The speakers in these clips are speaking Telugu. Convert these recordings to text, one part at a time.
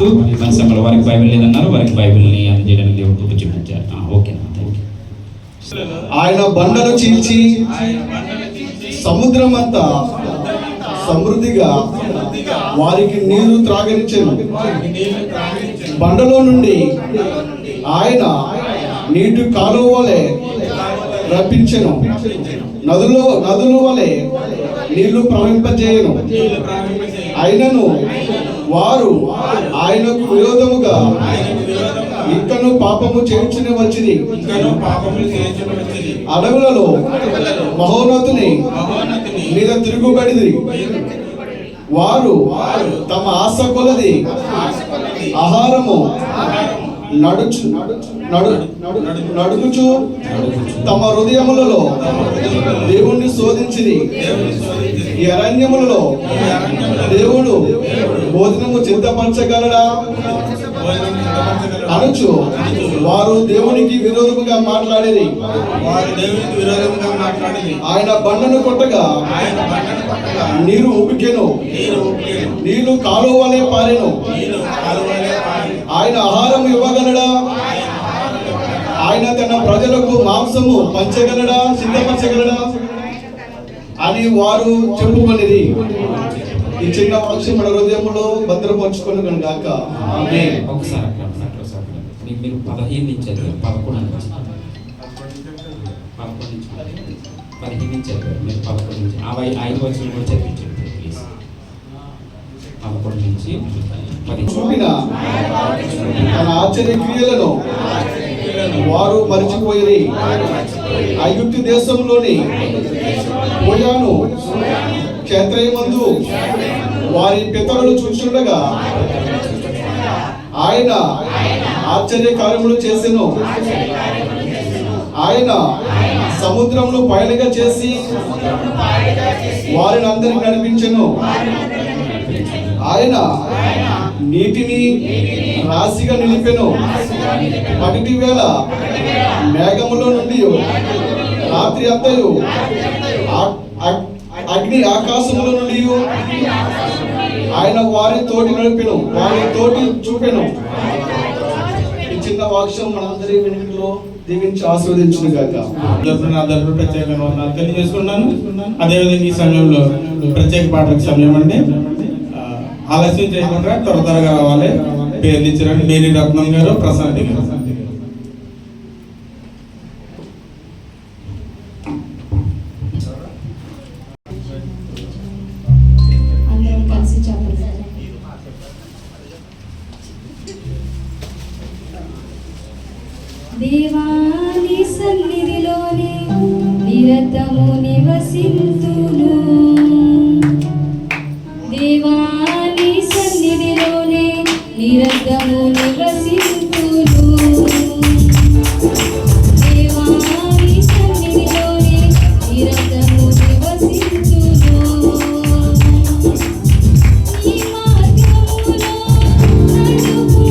తెలియజేస్తూ మన సమయంలో వారికి బైబిల్ లేదన్నారు, వారికి బైబిల్ని అందజేయడానికి దేవుడు కృప చూపించారు. Okay, thank you. ఆయన బండను చీల్చి సముద్రం అంతా సమృద్ధిగా వారికి నీరు త్రాగనిచ్చెను. బండలో నుండి ఆయన నీటి కాలువ వలె రప్పించెను. నదుల వలె నీళ్లు ప్రవహింపజేయను. అయినను వారు ఆయనకు విరోధముగా ఇంకను పాపము చేయించుని వచ్చింది. అడవులలో మహోన్నతుని మీద తిరుగుబడిది. వారు తమ ఆశ కొలది ఆహారము నడుగుచు తమ హృదయములలో దేవుణ్ణి శోధించిరి. ఈ అరణ్యములలో దేవుడు భోజనము సిద్ధపరచగలడా అనుచు వారు దేవునికి విరోధముగా మాట్లాడేది. ఆయన బండను కొట్టగా నీరు ఉబికెను, నీళ్లు కాలువ వలె పారెను. ఆయన ఆహారం ఇవ్వగలడా? ఆయన తన ప్రజలకు మాంసము పంచగలడా, సిద్ధపరచగలడా అని వారు చెప్పుకొనిది. ఈ చిన్న వాక్యం మన హృదయంలో భద్రపరుచుకొని కనుక ఒకసారి మీరు 15 నుంచి 11 నుంచి 15 నుంచి మీరు 11 నుంచి 5 వచనం కూడా చదివించండి ప్లీజ్. 11 నుంచి 10 చూపిన తన ఆశ్చర్య క్రియలను వారు మరిచిపోయి ఐగుప్తు దేశంలోని పోయాను క్షేత్రయమందు వారి పితరులు చూస్తుండగా ఆయన ఆశ్చర్య కార్యములు చేసెను. ఆయన సముద్రంలో పయనగా చేసి వారిని అందరికి నడిపించెను. ఆయన నీటిని రాశిగా నిలిపెను. పగటి వేళ మేఘములో నుండి రాత్రి అంతయు అగ్ని ఆకాశములో నుండి ఆయన వారి తోటి నడిపెను, వారి తోటి చూపెను. ఈ చిన్న వాక్యం మనందరి వెనుకలో దీవించి ఆశీర్వదించును గాక. ప్రత్యేకంగా తెలియజేసుకున్నాను. అదేవిధంగా ఈ సమయంలో ప్రత్యేక పాటలకు సమయం అండి. ఆలస్యం చేయకుండా త్వరగా రావాలి. పేర్లు ఇచ్చారండి మేరీ రత్నం గారు, ప్రశాంతి గారు. దేవాని సన్నిధిలోనే నిరతము నివసింతును. దేవాని సన్నిధిలోనే నిరతము నివసింతును. దేవాని సన్నిధిలోనే నిరతము నివసింతును. ఈ మార్గములో నడుపును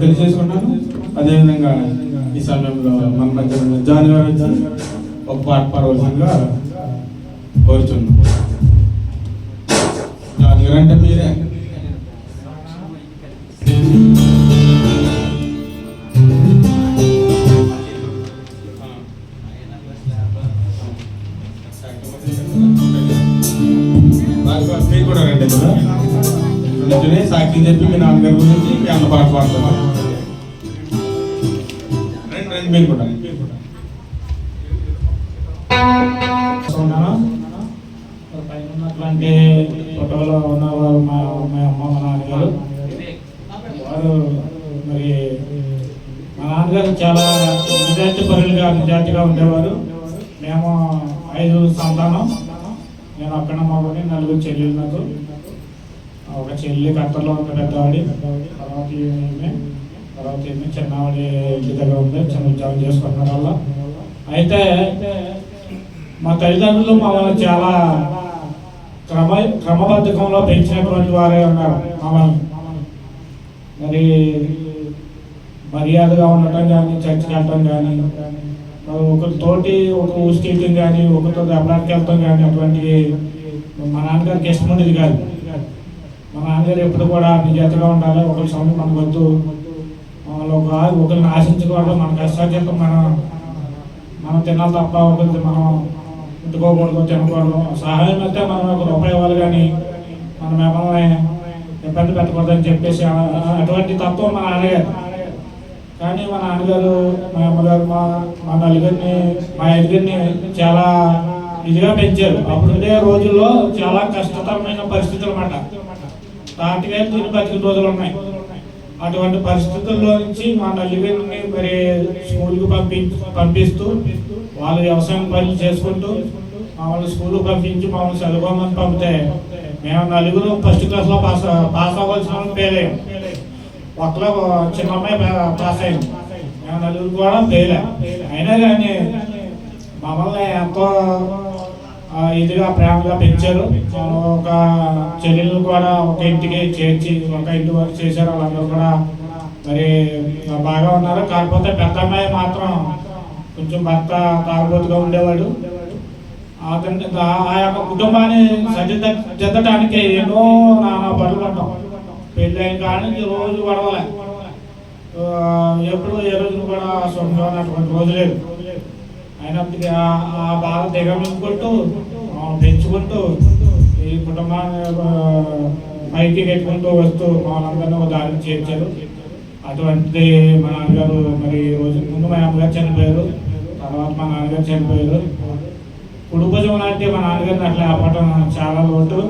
తెలియజేసుకున్నాను. అదేవిధంగా ఈ సమయంలో మన మధ్య జాన్ గారు వచ్చి ఒక పాట పాడవలసిందిగా కోరుచున్నాం. జాన్ గారు అంటే మీరే. మీరు కూడా రండి కదా, సాక్షి చెప్పి మీ నాన్నగారి గురించి మీ అన్న పాట పాడుతున్నారు. రండి మీరు కూడా. పైన ఉన్నటువంటి ఫోటోలో ఉన్నవారు మా అమ్మ మా నాన్నగారు. వారు మరి మా నాన్నగారు చాలా నిజాయితీగా ఉండేవారు. మేము 5 సంతానం. నేను అక్కడ మగని 4 చెల్లెలు. నాకు ఒక చెల్లి కట్టలో ఉన్న పెద్దవాడి, తర్వాత ఏమి చిన్నవాడి ఇంటి దగ్గర ఉంది, చిన్న ఉద్యోగం చేసుకుంటున్న వల్ల. అయితే మా తల్లిదండ్రులు మమ్మల్ని చాలా క్రమబద్ధకంలో పెంచినటువంటి వారే ఉన్నారు. మమ్మల్ని మరి మర్యాదగా ఉండటం కానీ, చర్చికి వెళ్ళటం కానీ, ఒకరితోటి ఒక ఊస్కేయటం కానీ ఒకరితో దెబ్బలాటకి వెళ్తాం కానీ అటువంటివి మా నాన్నగారికి ఇష్టం ఉండేది కాదు. మా నాన్నగారు ఎప్పుడు కూడా నిజాయితీగా ఉండాలి, ఒకరి సొంత మనకు వద్దు, ఒకరిని ఆశించకూడదు, మన కష్టార్జితం మనం తినాలి తప్ప ఒకరికి మనం ముట్టుకోకూడదు, తినకూడదు. సహాయం అయితే మనం ఒక రూపాయి ఇవ్వాలి కానీ మనం మిమ్మల్ని ఇబ్బంది పెట్టకూడదని చెప్పేసి అటువంటి తత్వం మా నాన్నగారు. కానీ మా నాన్నగారు మా అమ్మగారు మా నలుగురిని మా ఐదుగురిని చాలా ఇదిగా పెంచారు. అప్పుడుండే రోజుల్లో చాలా కష్టతరమైన పరిస్థితులు అన్నమాట. తాటిగా తిని బతికిన రోజులు ఉన్నాయి. అటువంటి పరిస్థితుల్లో నుంచి మా నలుగురిని మరి స్కూల్కి పంపిస్తూ వాళ్ళు వ్యవసాయం పనులు చేసుకుంటూ మమ్మల్ని స్కూల్కి పంపించి మమ్మల్ని చదువుకోమని పంపితే మేము నలుగురు ఫస్ట్ క్లాస్లో పాస్ అవ్వాల్సిన వాళ్ళు ఫెయిల్ అయ్యాం. ఒకలో చిన్న అమ్మాయి పాస్ అయింది, మేము నలుగురు కూడా ఫెయిల్. అయినా కానీ మమ్మల్ని ఎంతో ఇదిగా ప్రేమగా పెంచారు. ఒక చెల్లెళ్ళు కూడా ఒక ఇంటికి చేర్చి ఒక ఇంటి వరకు చేశారు. వాళ్ళందరూ కూడా మరి బాగా ఉన్నారు. కాకపోతే పెద్ద అమ్మాయి మాత్రం కొంచెం భర్త తాగుబోతుగా ఉండేవాడు. అతని ఆ యొక్క కుటుంబాన్ని సరిదిద్దడానికి ఎన్నో నానా పనులు పడ్డాం. పెళ్ళి అయిన కానీ రోజు గొడవలే, ఎప్పుడు ఏ రోజును కూడా సొంతమైనటువంటి రోజు లేదు. అయినప్పటికీ ఆ బాధ దిగమించుకుంటూ పెంచుకుంటూ ఈ కుటుంబాన్ని పైకి పెట్టుకుంటూ వస్తూ వాళ్ళందరినీ ఒక దారికి చేర్చారు. అటువంటి మా నాన్నగారు మరి రోజు ముందు మా అమ్మగారు చనిపోయారు, తర్వాత మా నాన్నగారు చనిపోయారు. కుటుంబం లాంటి మా నాన్నగారిని అట్లా ఆపటం చాలా లోటు.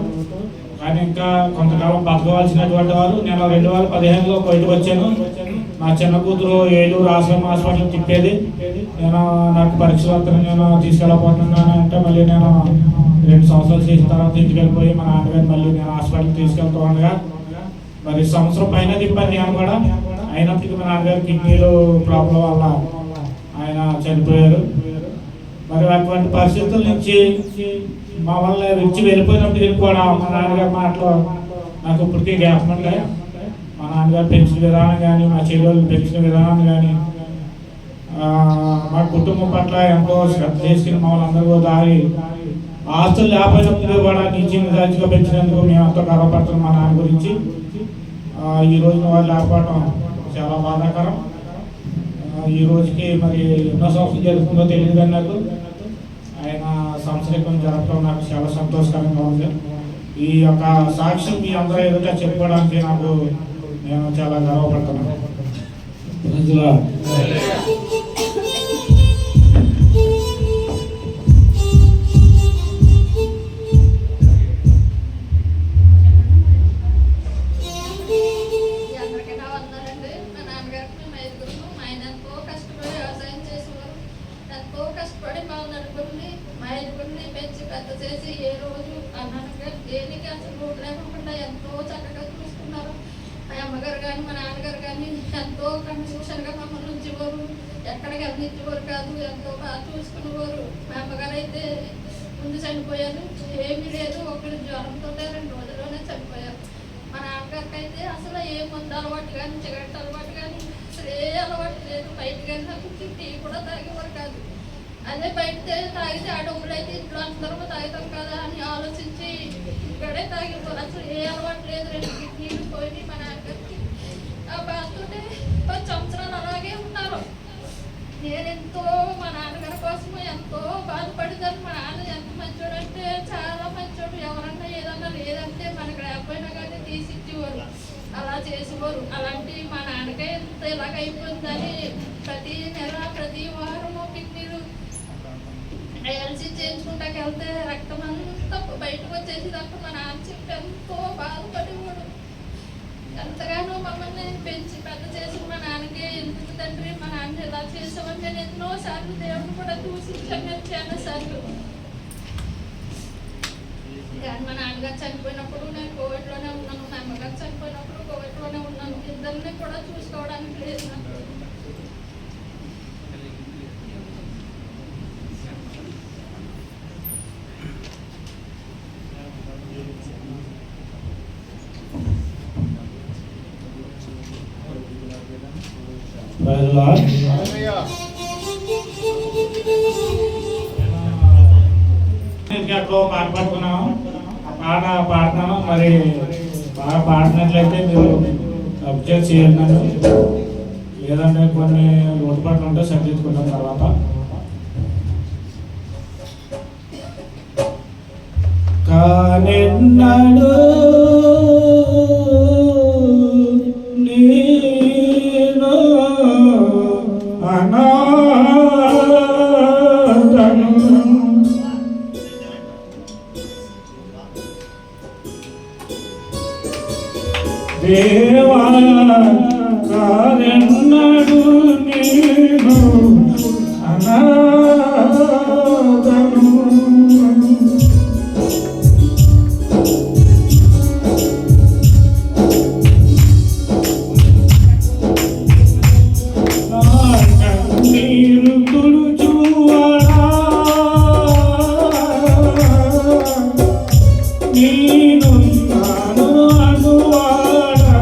కానీ ఇంకా కొంతకాలం బతకవలసినటువంటి వారు. నేను 2015లో బయటకు వచ్చాను. నా చిన్న కూతురు ఏలూరు ఆశ్రమ హాస్పిటల్ తిప్పేది. నాకు పరీక్షలు వస్తాను, నేను తీసుకెళ్ళబోతున్నాను అంటే మళ్ళీ నేను 2 సంవత్సరాలు చేసిన తర్వాత ఇంటికి వెళ్ళిపోయి మా నాన్నగారు మళ్ళీ నేను హాస్పిటల్ తీసుకెళ్తూ ఉండగా మరి సంవత్సరం పైన తిప్పాను నేను కూడా. అయినప్పటికీ మా నాన్నగారు కిడ్నీలు ప్రాబ్లం వల్ల ఆయన చనిపోయారు. మరి అటువంటి పరిస్థితుల నుంచి మమ్మల్ని విడిచి వెళ్ళిపోయినప్పటికీ కూడా మా నాన్నగారి మాటలు నాకు ఇప్పటికీ జ్ఞాపకం ఉంటాయి. మా నాన్నగారు పెంచిన విధానం కానీ మా చెల్లెళ్ళు పెంచిన విధానం కానీ మా కుటుంబం పట్ల ఎంతో శ్రద్ధ చేసుకుని మమ్మల్ని అందరూ దారి ఆస్తులు లేకపోయినప్పుడు కూడా నిజ నిజాయితీగా పెంచినందుకు మేము ఎంతో గర్వపడుతున్నాం మా నాన్న గురించి. ఈ రోజున వాళ్ళు లేకపోవడం చాలా బాధాకరం. ఈ రోజుకి మరి ఎన్నో సంవత్సరం జరుగుతుందో తెలియదు కానీ నాకు ఆయన సంవత్సరం జరగడం నాకు చాలా సంతోషకరంగా ఉంది. ఈ యొక్క సాక్ష్యం మీ అందరూ ఎదుట చెప్పుకోవడానికి నేను చాలా గర్వపడుతున్నాను. పెంచి పెద్ద చేసి ఏ రోజు అన్నాక దేనికి అసలు రోడ్డు లేకుండా ఎంతో చక్కగా చూసుకున్నారు. మా అమ్మగారు కానీ మా నాన్నగారు కానీ ఎంతో కన్ఫ్యూషన్గా మమ్మల్ని ఉంచేవారు, ఎక్కడికి వెళ్ళనిచ్చేవారు కాదు, ఎంతో బాగా చూసుకునేవారు. మా అమ్మగారు అయితే ముందు చనిపోయారు, ఏమీ లేదు, ఒకరు జ్వరంతో 2 రోజుల్లోనే చనిపోయారు. మా నాన్నగారికి అయితే అసలు ఏ మందు అలవాటు కానీ సిగరెట్ అలవాటు కానీ అసలు ఏ అలవాటు లేదు. బయటకు వెళ్ళినప్పుడు టీ కూడా తాగేవారు కాదు. అదే బయట తాగితే ఆ డబ్బులు అయితే ఇంట్లో అందరూ తాగుతాం కదా అని ఆలోచించి ఇక్కడే తాగిపోరు. అసలు ఏ అలవాటు లేదు. 2 కిడ్నీలు పోయి మా నాన్నగారికి ఆ బాధతోనే 10 సంవత్సరాలు అలాగే ఉన్నారు. నేనెంతో మా నాన్నగారి కోసం ఎంతో బాధపడతాను. మా నాన్న ఎంత మంచోడు అంటే చాలా మంచోడు. ఎవరన్నా ఏదన్నా లేదంటే మనకు లేకపోయినా కానీ తీసిచ్చేవారు, అలా చేసేవారు. అలాంటి మా నాన్నకే ఎంత ఇలాగైపోయిందని ప్రతి నెల ప్రతి వారము కిడ్నీలు డయాలసిస్ చేయించుకుంటాకి వెళ్తే రక్తం అంతా బయటకు వచ్చేసి తప్ప మా నాన్న చెప్పి ఎంతో బాధపడేవాడు. ఎంతగానో మమ్మల్ని పెంచి పెద్ద చేసి మా నాన్నకి ఎందుకు తండ్రి మా నాన్న ఇలా చేసామని నేను ఎన్నోసార్లు దేవుడు కూడా దూషించాను చాలా సార్లు. కానీ మా నాన్నగారు చనిపోయినప్పుడు నేను కోవిడ్లోనే ఉన్నాను, మా అమ్మగారు చనిపోయినప్పుడు కోవిడ్లోనే ఉన్నాను. ఇద్దరిని కూడా చూసుకోవడానికి లేదు నాకు. Praise the Lord. ఎంతో పాట పట్టుకున్నాము. ఆ పాట పాడుతున్నాను. మరి బాగా పాడినట్లయితే మీరు అబ్జర్వ్ చేయాలి నన్ను. లేదంటే కొన్ని లోటుపాట్లు ఉంటే సరిదిద్దుకుంటాం తర్వాత. కానెన్నడు నేను అనాథను దేవా, కానెన్నడు నేను అనాథను. నీరు తుడుచువాడా, నేనున్నాను అనువాడా,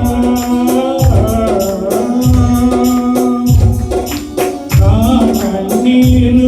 నా కన్నీరు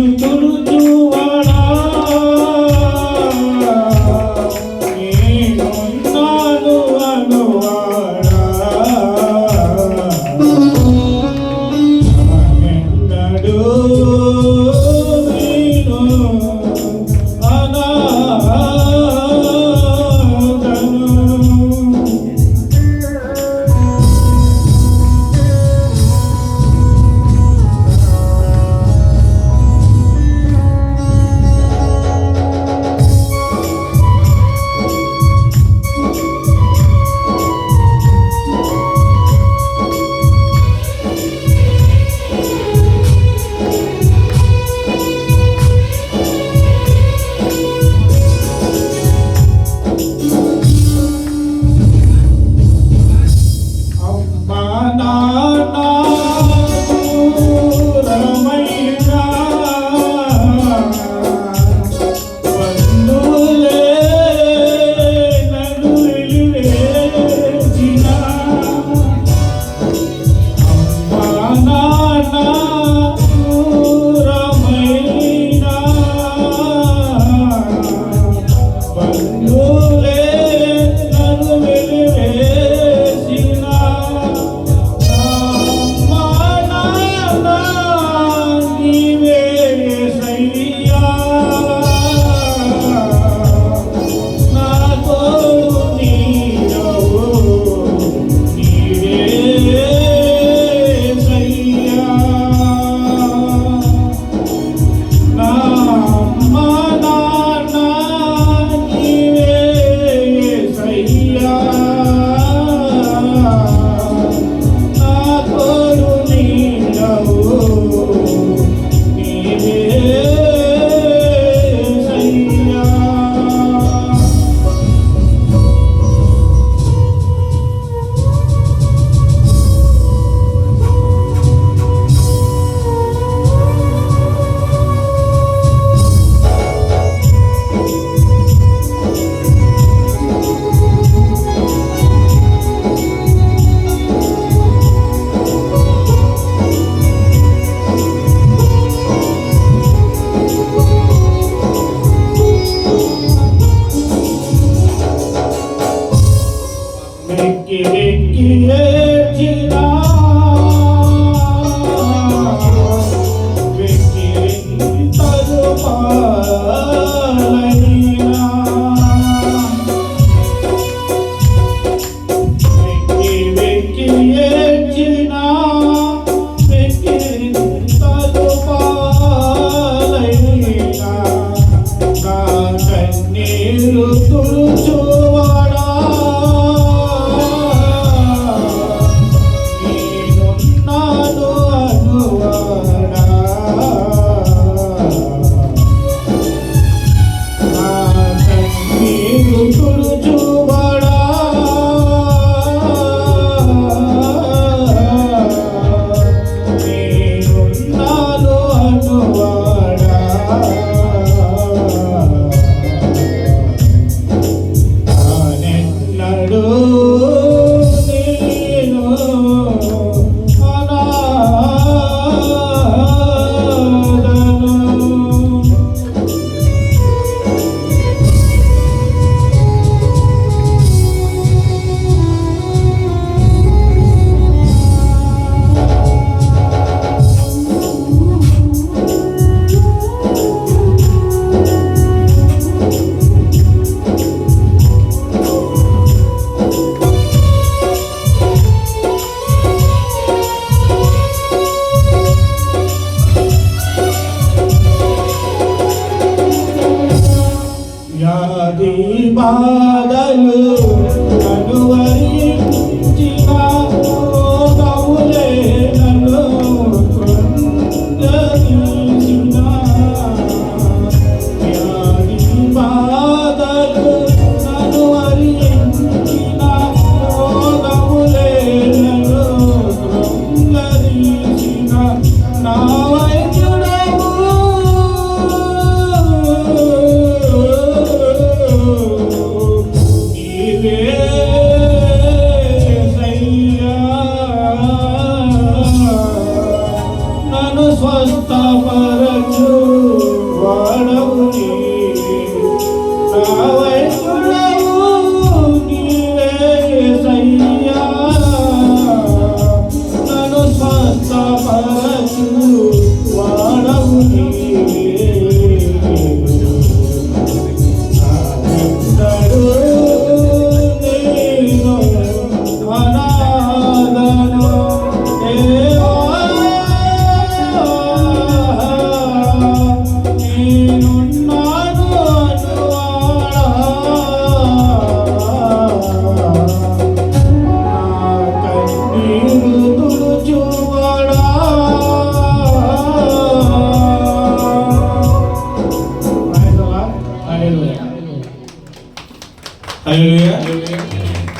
వ్యాధి బాధలు అనువరించిన రోగములే నన్ను కృంగదీసిన. వ్యాధి బాధలు అనువరించిన రోగములే నన్ను కృంగదీసిన. నా వైద్యుడవు నీవే యేసయ్యా. నన్ను స్వస్థపరచు వాడవు నీవే. నా వైద్యుడవు నీవే యేసయ్యా. నన్ను స్వస్థపరచు వాడవు నీవే. నాకెందరూ నేను అనాథను దేవా. నేనున్నాను అనువాడా. నా కన్నీరు తుడుచువాడా. హల్లెలూయా.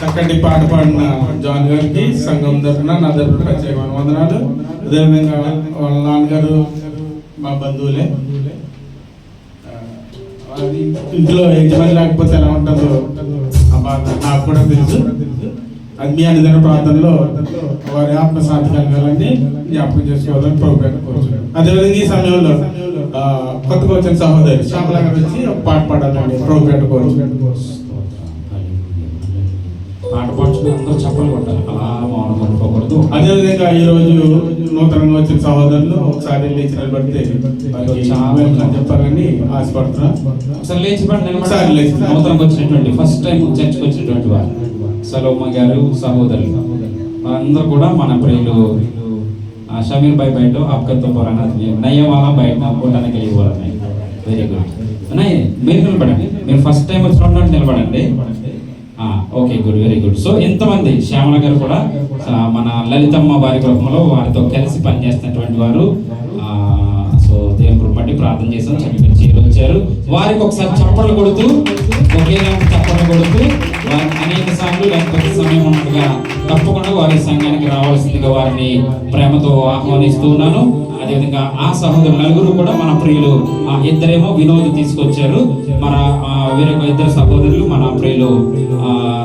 చక్కటి పాట పాడిన జాన్ గారికి సంఘం తరఫున నా తరఫున ప్రత్యేకమైన వందనాలు. అదేవిధంగా వాళ్ళ నాన్నగారు మా బంధువులే. అది ఇంట్లో యజమాని లేకపోతే ఎలా ఉంటుందో ఆ బాధ నాకు కూడా తెలుసు. అది మీ అనుదిన ప్రాంతంలో వారి ఆత్మశాంతి కలగాలని జ్ఞాపకం చేసుకోవాలని ప్రభుత్వం కోరుతున్నాను. అదేవిధంగా ఈ సమయంలో కొత్తగా వచ్చిన సహోదరి శ్యామల గారు వచ్చి ఒక పాట పాడాలని ప్రభుత్వం కోరుతున్నాను. పాట పాడుచుకుని అందరూ చప్పలు కొట్టాలి, అలా మౌనం పడిపోకూడదు. అదేవిధంగా ఈ రోజు నూతనంగా వచ్చిన సహోదరులు ఒకసారి లేచి నిలబడితే చెప్పాలని ఆశపడుతున్నా. ఒకసారి లేచి పడి ఒకసారి లేచి నూతనంగా వచ్చినటువంటి ఫస్ట్ టైం చర్చకు వచ్చినటువంటి వారు సలోమ గారు సహోదరులు అందరూ కూడా మన ప్రియులు షమీర్ భాయ్ బయట ఆప్కతో పోరానా నయ్య వాళ్ళ బయట పోటానికి వెళ్ళి పోరాయి. వెరీ గుడ్ అన్నయ్య, మీరు నిలబడండి. మీరు ఫస్ట్ టైం వచ్చినటువంటి నిలబడండి. Okay, good, very good. So ఎంతమంది శ్యామల గారు కూడా మన లలితమ్మ వారి గృహంలో వారితో కలిసి పనిచేస్తున్నటువంటి వారు. సో దేవుని కృప బట్టి ప్రార్థన చేసాం, చక్కగా చేరు వచ్చారు. వారికి ఒకసారి చప్పట్లు కొడుతూ ఒకేలాంటి చప్పట్లు కొడుతూ వారిని అనేక సార్లు లేకపోతే సమయం ఉన్నట్టుగా తప్పకుండా వారి సంఘానికి రావాల్సిందిగా వారిని ప్రేమతో ఆహ్వానిస్తూ ఉన్నాను. అదేవిధంగా ఆ సహోదరులు నలుగురు కూడా మన ప్రియులు ఇద్దరేమో వినోద్ తీసుకొచ్చారు. మన వేరొక ఇద్దరు సహోదరులు మన ప్రియులు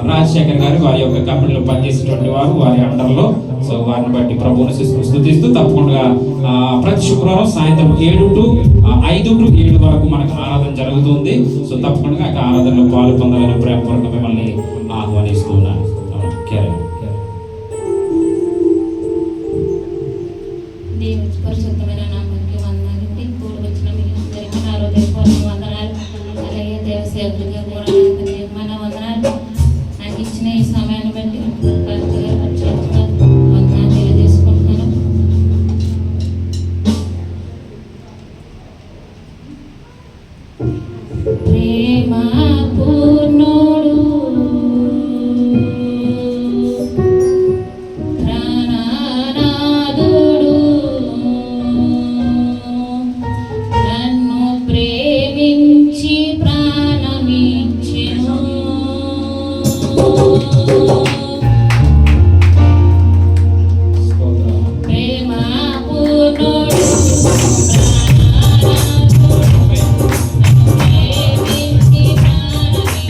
రాజశేఖర్ గారు వారి యొక్క కంపెనీలో పనిచేసేటువంటి వారు వారి అండర్లో. సో వారిని బట్టి ప్రభువుని స్తుతిస్తూ తప్పకుండా ప్రతి శుక్రవారం సాయంత్రం 7 to 5 to 7 వరకు మనకు ఆరాధన జరుగుతుంది. సో తప్పకుండా ఆ ఆరాధనలో పాలు పొందాలని ప్రేమపూర్వకంగా మిమ్మల్ని ఆహ్వానిస్తున్నాను. దేవుని పరిశుద్ధమైన నామానికి వందనాలండి. కూడి వచ్చిన మీ అందరికీ నా హృదయపూర్వక వందనాలు. అలాగే దేవసేవకుడిగా కూడా మన వందనాలు. నాకు ఇచ్చిన ఈ సమయాన్ని బట్టి ప్రత్యేకంగా వందనాలు తెలియజేసుకుంటున్నాను. ప్రేమ పూర్ణుడు ప్రాణనాథుడు నన్ను ప్రేమించి ప్రాణమిచ్చెను. ప్రేమ పూర్ణుడు ప్రాణనాథుడు నన్ను ప్రేమించి ప్రాణమిచ్చెను.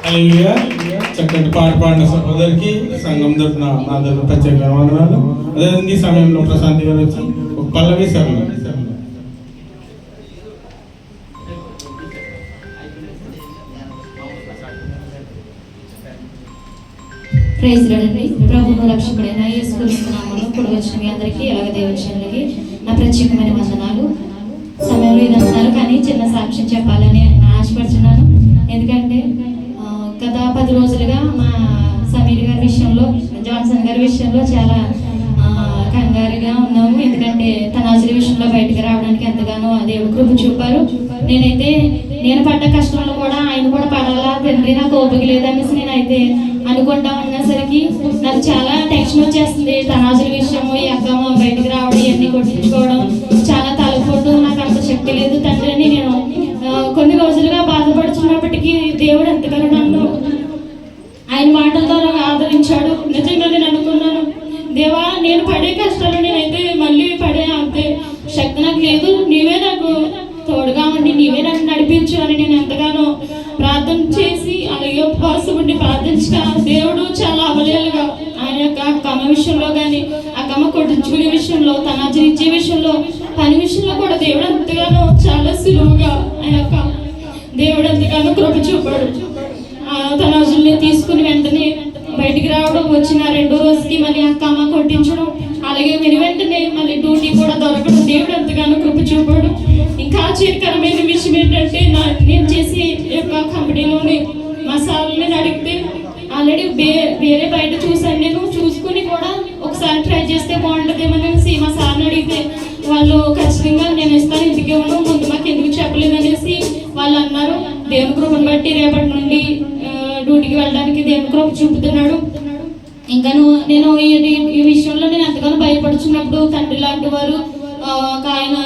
హల్లెలూయా. చక్కటి పాట పాడిన సహోదరికి సంఘం తరపున నా తరపున ప్రత్యేక వందనాలు. అదేవిధంగా ఈ సమయంలో ప్రశాంతి గారు వచ్చి ఒక పల్లవి సమయం ప్రైజ్ లార్డ్. ప్రభువు రక్షకుడైన యేసుక్రీస్తు నామములో కూడి వచ్చిన మీ అందరికీ అలాగే దేవుని నా ప్రత్యేకమైన వందనాలు. సమయంలో ఇది అంటున్నారు కానీ చిన్న సాక్ష్యం చెప్పాలని ఆశపడుతున్నాను. ఎందుకంటే గత 10 రోజులుగా మా నాన్నగారి విషయంలో చాలా కంగారుగా ఉన్నాము. ఎందుకంటే తన హాజరు విషయంలో బయటకు రావడానికి ఎంతగానో దేవుడు కృప చూపారు. నేను పడ్డ కష్టంలో కూడా ఆయన కూడా పడాలా తండ్రి, నాకు ఓపిక లేదనేసి నేనైతే అనుకుంటా ఉన్నసరికి నాకు చాలా టెన్షన్ వచ్చేస్తుంది. తన హాజరు విషయము, ఈ అక్కమ్మ బయటకు రావడం, ఇవన్నీ కొట్టించుకోవడం, చాలా తలపోటు, నాకు అంత శక్తి లేదు తండ్రి అని నేను కొన్ని రోజులుగా బాధపడుతున్నప్పటికీ దేవుడు ఎంతగానో నన్ను ఆయన మాటల ద్వారా ఆదరించాడు. నిజంగా నేను అనుకున్నాను, దేవా నేను పడే కష్టాలు నేనైతే మళ్ళీ పడే అంతే శక్తి నాకు లేదు, నీవే నాకు తోడుగా ఉండి నీవే నన్ను నడిపించు అని నేను ఎంతగానో ప్రార్థన చేసి అలాగే ఉపవాసం ఉండి ప్రార్థించగా దేవుడు చాలా అవలేలుగా ఆయన యొక్క కమ్మ విషయంలో కానీ ఆ కమ్మ కొట్టించుకునే విషయంలో, తన ఇచ్చే విషయంలో, పని విషయంలో కూడా దేవుడు ఎంతగానో చాలా సులువుగా ఆయన యొక్క దేవుడు ఎంతగానో కృప చూపాడు. తన రోజుల్ని తీసుకుని వెంటనే బయటికి రావడం, వచ్చిన 2వ రోజుకి మళ్ళీ ఆ కమ్మ కొట్టించడం, అలాగే వెంటనే మళ్ళీ డ్యూటీ కూడా దొరకడం, దేవుడు ఎంతగానో కృప చూపాడు. ఇంకా ఆశ్చర్యకరమైన విషయం ఏంటంటే నేను చేసే యొక్క కంపెనీలోని మసాలని అడిగితే ఆల్రెడీ వేరే బయట చూసాను, నేను చూసుకుని కూడా ఒకసారి ట్రై చేస్తే బాగుంటుందేమనేసి మా సార్ని అడిగితే వాళ్ళు ఖచ్చితంగా నేను ఇస్తాను, ఇంటికి ఇవ్వను, ముందు మాకు ఎందుకు చెప్పలేదనేసి వాళ్ళు అన్నారు. దేవుని కృపను బట్టి రేపటి నుండి డ్యూటీకి వెళ్ళడానికి దేవుని కృప చూపుతున్నాడు. ఇంకా నేను ఈ విషయంలో నేను ఎంతగానో భయపడుచున్నప్పుడు తండ్రి లాంటి వారు ఆయన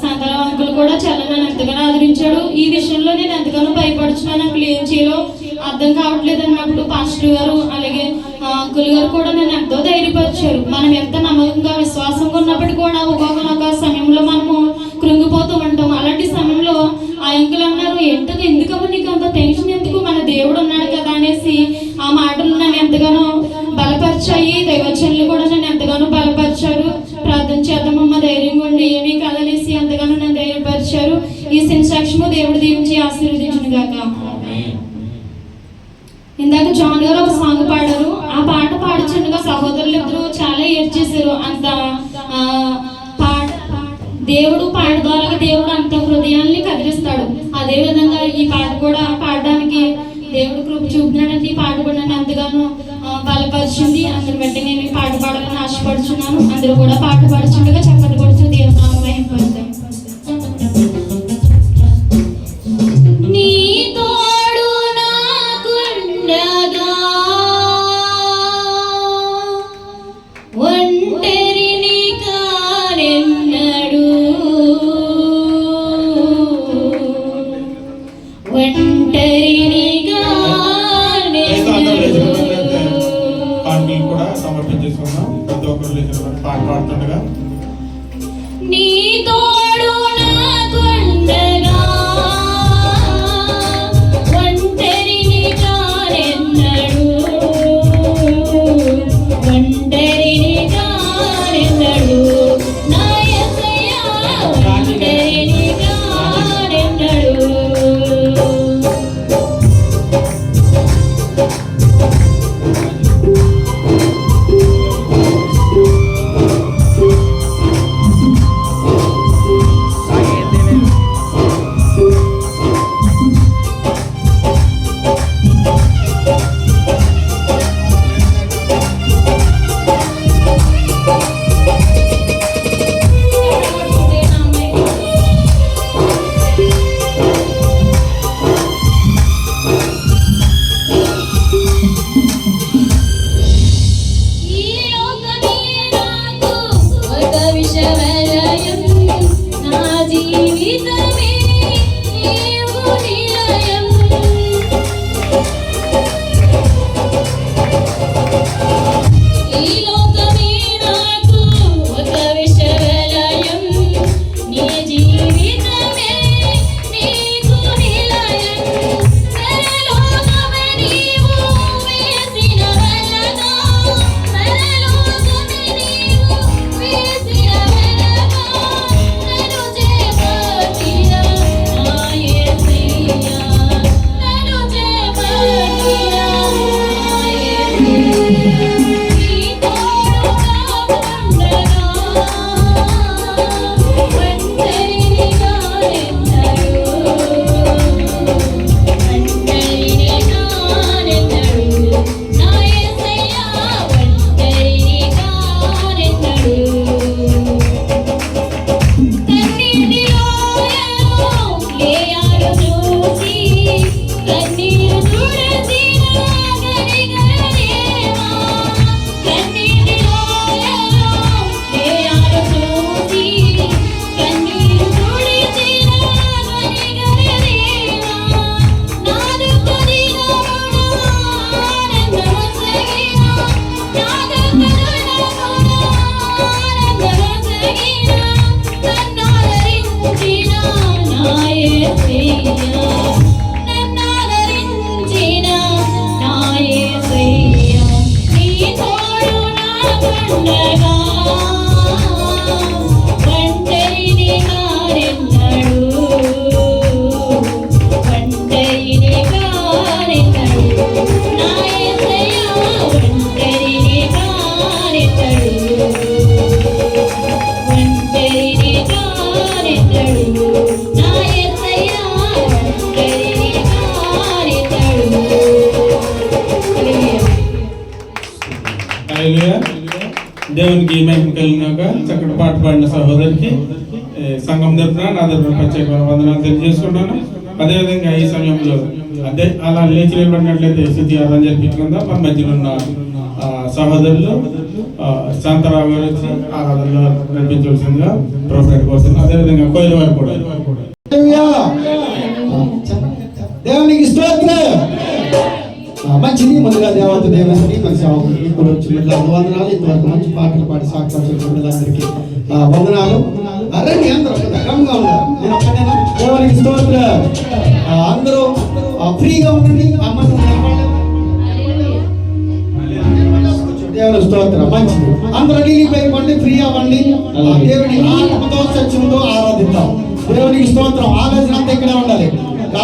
సంతాన అంకులు కూడా చాలా నన్ను ఎంతగానో ఆదరించాడు. ఈ విషయంలో నేను ఎంతగానో భయపడుచున్నాను, నాకు ఏం చేయాలో అర్థం కావట్లేదు అన్నప్పుడు పాస్టర్ గారు అలాగే అంకుల్ గారు కూడా నన్ను ఎంతో ధైర్యపరిచారు. మనం ఎంత నమ్మకంగా విశ్వాసంగా ఉన్నప్పటికీ కూడా ఒక్కొక్క సమయంలో మనము కృంగిపోతూ ఉంటాం. అలాంటి సమయంలో ఆ అంకుల్ అన్నారు, ఎందుకమ్మా నీకు అంత టెన్షన్ ఎందుకు, మన దేవుడు ఉన్నాడు కదా అనేసి ఆ మాటలు నన్ను ఎంతగానో బలపరిచాయి. దైవచనులు కూడా నన్ను ఎంతగానో బలపరిచారు. ప్రార్థన చేద్దామమ్మ, ధైర్యంగా ఉండి ఏమీ కాదనేసి ఎంతగానో నన్ను ధైర్యపరిచారు. ఈ సాక్ష్యము దేవుడు దీవించి ఆశీర్వదించును గాక. ఇందాక జాన్ గారు ఒక సాంగ్ పాడారు. ఆ పాట పాడుచుండగా సహోదరులు ఇద్దరు చాలా ఏడ్చేశారు. అంత దేవుడు పాట ద్వారా దేవుడు అంత హృదయాన్ని కదిలిస్తాడు. అదే విధంగా ఈ పాట కూడా పాడడానికి దేవుడు కృప చూపుతున్నాడంటే ఈ పాట కూడా నన్ను ఎంతగానో బలపరిచింది. అందరి బట్టి నేను ఈ పాట పాడాలని ఆశపడుచున్నాను. అందరూ కూడా పాట పాడుచుండగా చప్పట్లు కొడుతూ దేవుని నామం మహిమపరుద్దాం. నీ తోడు నాకుండగా ఒంటరిని కానెన్నడు, ఒంటరినిగా కూడా సమర్పించేసుకున్నాం. ప్రతి ఒక్కరు పాట పాడుతుండగా నీ తోడు నాకుండగా ఒంటరిని కానెన్నడు, ఒంటరిని కానెన్నడు, నా యేసయ్యా ఒంటరిని కానెన్నడు. హల్లెలూయా. దేవునికి మహిమ కలిగినాక చక్కటి పాట పాడిన సహోదరికి సంఘం తరపున నా తరపున ప్రత్యేకమైన వందనాలు తెలియజేసుకుంటాను. అదేవిధంగా ఈ సమయంలో అదే అలా లేచి నిలబడినట్లయితే స్థితి ఆరాధన జరిపించుకుందాం. మన మధ్యలో ఉన్న సహోదరులు శాంతారావు గారు వచ్చి ఆరాధనలో నడిపించవలసిందిగా ప్రోగ్రామ్ కోసం, అదేవిధంగా కోయిల వారు కూడా. దేవునికి స్తోత్రం. మంచిది. ముందుగా దేవత దేవునికి మన సేవకులకి ఇప్పుడు వచ్చి వందనాలు. ఇంతవరకు మంచి పాటలు పాడి సాక్షాత్కారం పిల్లలందరికీ వందనాలు. రండి అందరూ క్రమంగా ఉన్నారు. నేను ఒక్కడేనా? దేవునికి స్తోత్రం. అందరూ ఫ్రీగా ఉండండి. అమ్మను దేవుని స్తోత్రం. మంచిది. అందరూ నిలిపోయిపోండి, ఫ్రీ అవ్వండి. దేవుని ఆత్మతో సత్యంతో ఆరాధిద్దాం. దేవునికి స్తోత్రం. ఆలోచన అంతా ఇక్కడే ఉండాలి.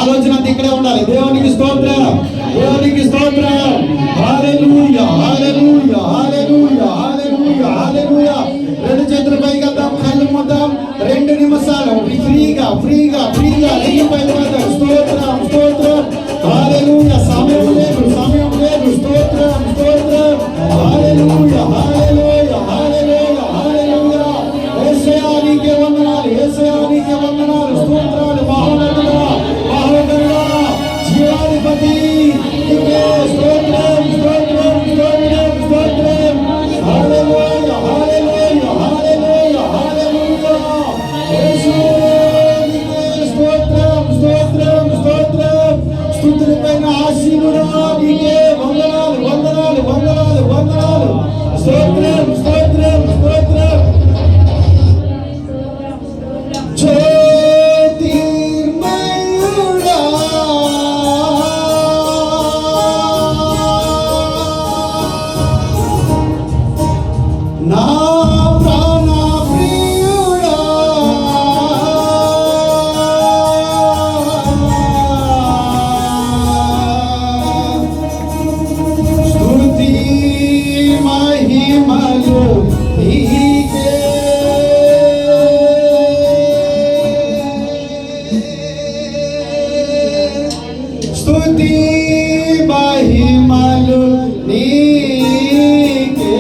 ఆలోచన అంతా ఇక్కడే ఉండాలి. దేవునికి స్తోత్రం. దేవునికి స్తోత్రం. హల్లెలూయా, హల్లెలూయా, హల్లెలూయా, హల్లెలూయా, హల్లెలూయా. రెండు చేతులు పైకి వద్దాం, కళ్ళు మూద్దాం. 2 నిమిషాలు ఫ్రీగా ఫ్రీగా ఫ్రీగా నిలిపోయిపోతాం. స్తోత్రం, స్తోత్రం. హల్లెలూయా. సమయం లేదు, సమయం లేదు. స్తోత్రం, స్తోత్రం. హల్లెలూయా, హల్లెలూయా, హల్లెలూయా, హల్లెలూయా. యేసయ్యా నీకే వందనాలు, యేసయ్యా నీకే వందనాలు. స్తోత్రాలు. మహోన్నతుడా, మహోన్నతుడా, జీవాధిపతి నీకే స్తోత్రం, స్తోత్రం, స్తోత్రం, స్తోత్రం. హల్లెలూయా, హల్లెలూయా, హల్లెలూయా, హల్లెలూయా. యేసు నీకే స్తోత్రం, స్తోత్రం, స్తోత్రం. స్తుతులపైన ఆశీనుడా నీకే వందనాలు, వందనాలు, వందనాలు, వందనాలు. స్తోత్రం, స్తోత్రం, స్తోత్రం. జ్యోతిర్మయుడా, నా ప్రాణ ప్రియుడా, స్తుతి మహిమలు నీకే. స్తుతి మహిమలు నీకే.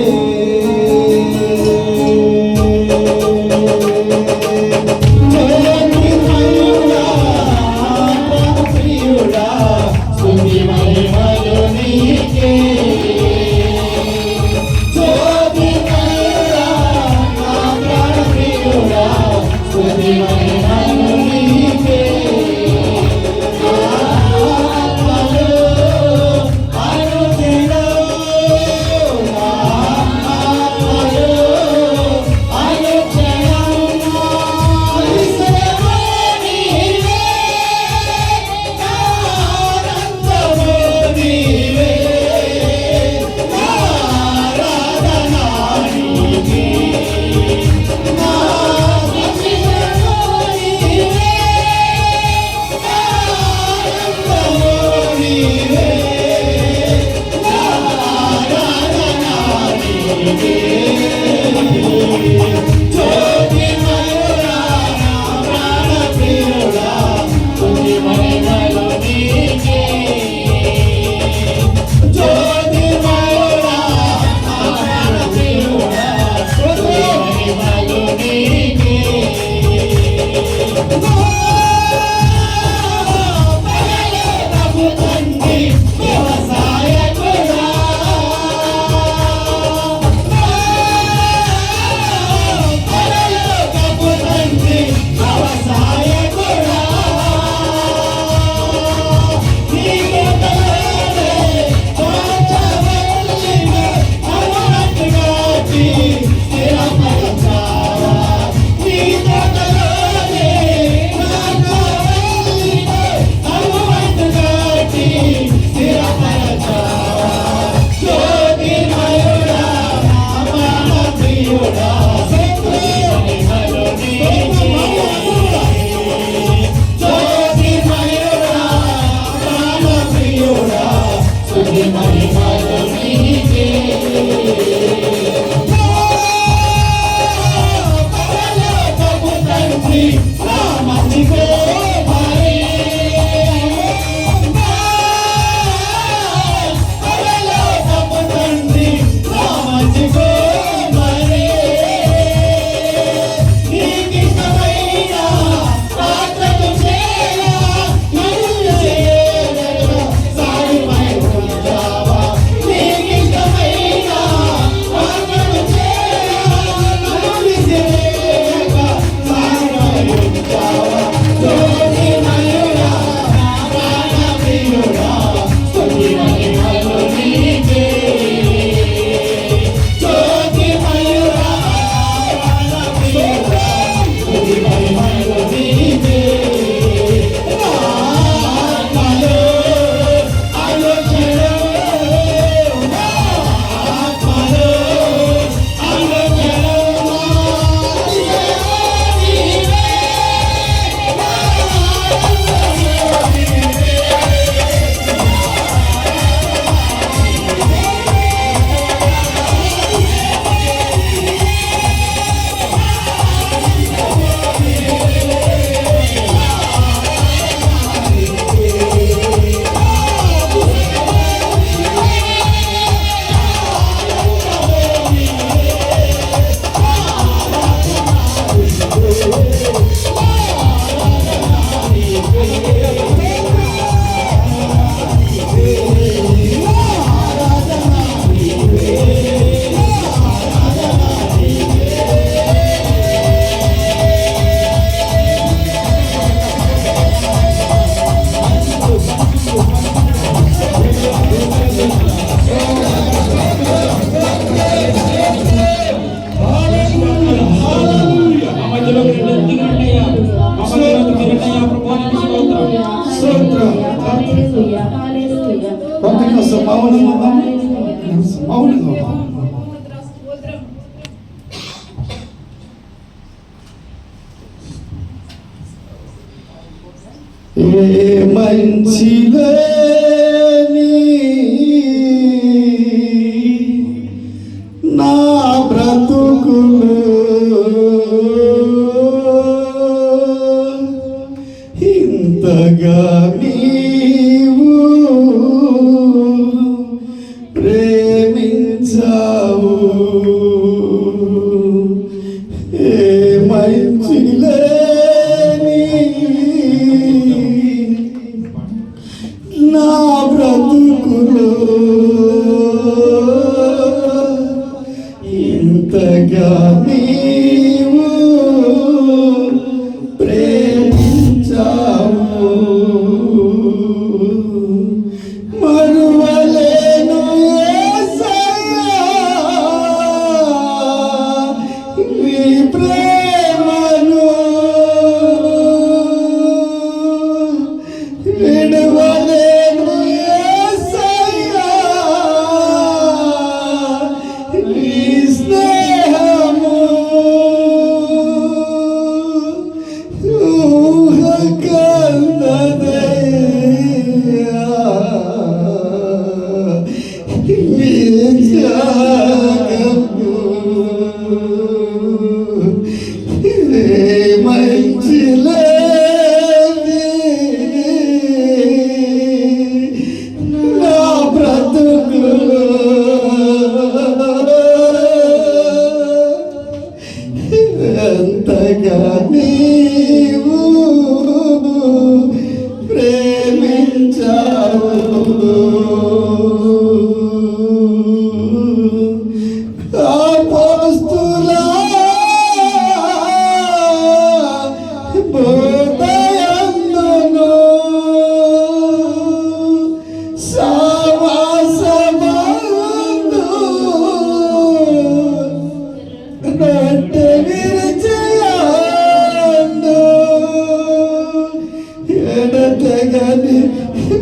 జ్యోతిర్మయుడా, ప్రాణప్రియుడా, స్తుతి మహిమలు నీకే. జ్యోతిర్మయుడా, ప్రాణప్రియుడా, స్తుతి మహిమలు నీకే. మౌనంగా మౌనంగా ఏ మంచిలేని నా బ్రతుకులు ఇంతగా నీవు ప్రేమించావు ఏ మంచిలేని నా బ్రతుకులో ఇంతగా నీవు ప్రేమించావు మరువలేను యేసయ్యా నీ ప్రేమను విడువలేను యేసయ్యా నీ స్నేహము ఊహకందదయ్యా నీ త్యాగము ఏ మంచిలేని నా బ్రతుకులో ఎంతగా నీవు ప్రేమించావు అపోస్తుల బోధయందును సమాసమందు నొట్టె విరిచేయందు ఎడతెగని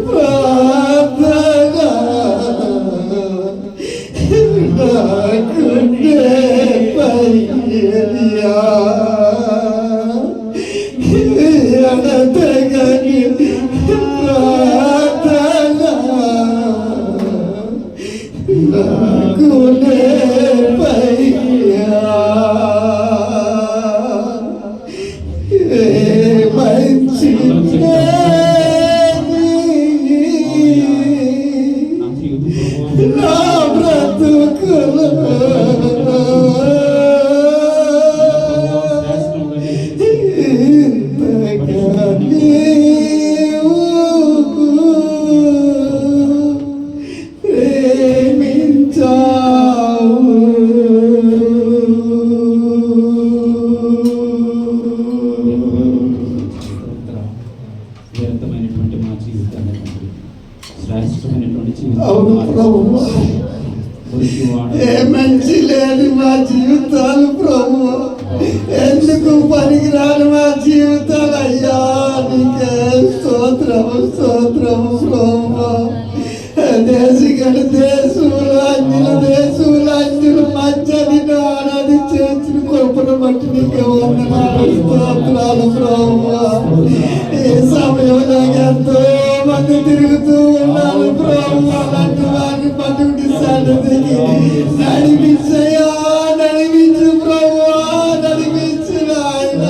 ప్రార్థన నాకుండే పయ్యా ఎడతెగని ప్రార్థన నాకుండే పయ్యా ఏ మంచి నా బ్రతుకులో ఇంతగా నీవు వ్యర్థమైనటువంటి మా జీవితాన్ని శ్రేష్టమైనటువంటి అవును ప్రభు జీవితం ఏ మంచి లేని మా జీవితాలు ప్రభు ఎందుకు పనికిరాని మా జీవితాలు అయ్యా నీకే స్తోత్రము స్తోత్రము ప్రభు దేశిగడు దేశములు అన్యులు మధ్యని ఆరాధి చేసిన కృపను బట్టి నీకే వందనాలు స్తోత్రాలు ప్రభు ఈ సమయంలో ఎంతో మంది తిరుగుతూ ఉన్నారు ప్రభు అలాంటి వారిని పట్టుకుని సన్నిధికి నడిపించయ్యా నడిపించు ప్రభు నడిపించు నాయన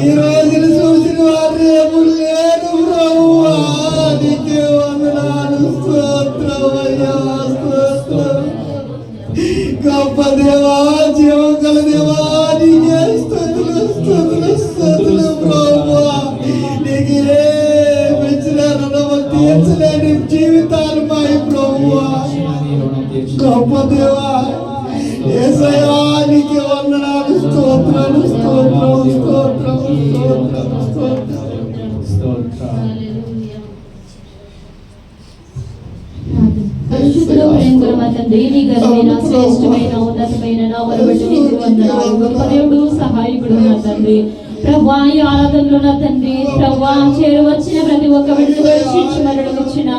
ఈ రోజును చూసిన వారు రేపు లేరు ప్రభు నీకే వందనాలు స్తోత్రమయ్యా స్తోత్రం గొప్ప దేవా జీవం గల దేవా నీకే స్తుతులు స్తుతులు స్తుతులు ప్రభు నీకే మెచ్చిన రుణము తీర్చలేని జీవితాలు మాయి ప్రభు గొప్ప దేవా యేసయ్యా నీకే వందనాలు స్తోత్రాలు స్తోత్రం స్తోత్రం స్తోత్రం స్తోత్రం పరిశుద్ధుడు ప్రేమగల మా తండ్రి నీ ఘనమైన శ్రేష్టమైన ఉన్నతమైన నామమును బట్టి నీకు వందనాలు గొప్ప దేవుడు సహాయకుడు నా తండ్రి ప్రభువా ఈ ఆరాధనలో నా తండ్రి ప్రభువా చేరువచ్చిన ప్రతి ఒక్క బిడ్డను దర్శించి మరణమిచ్చిన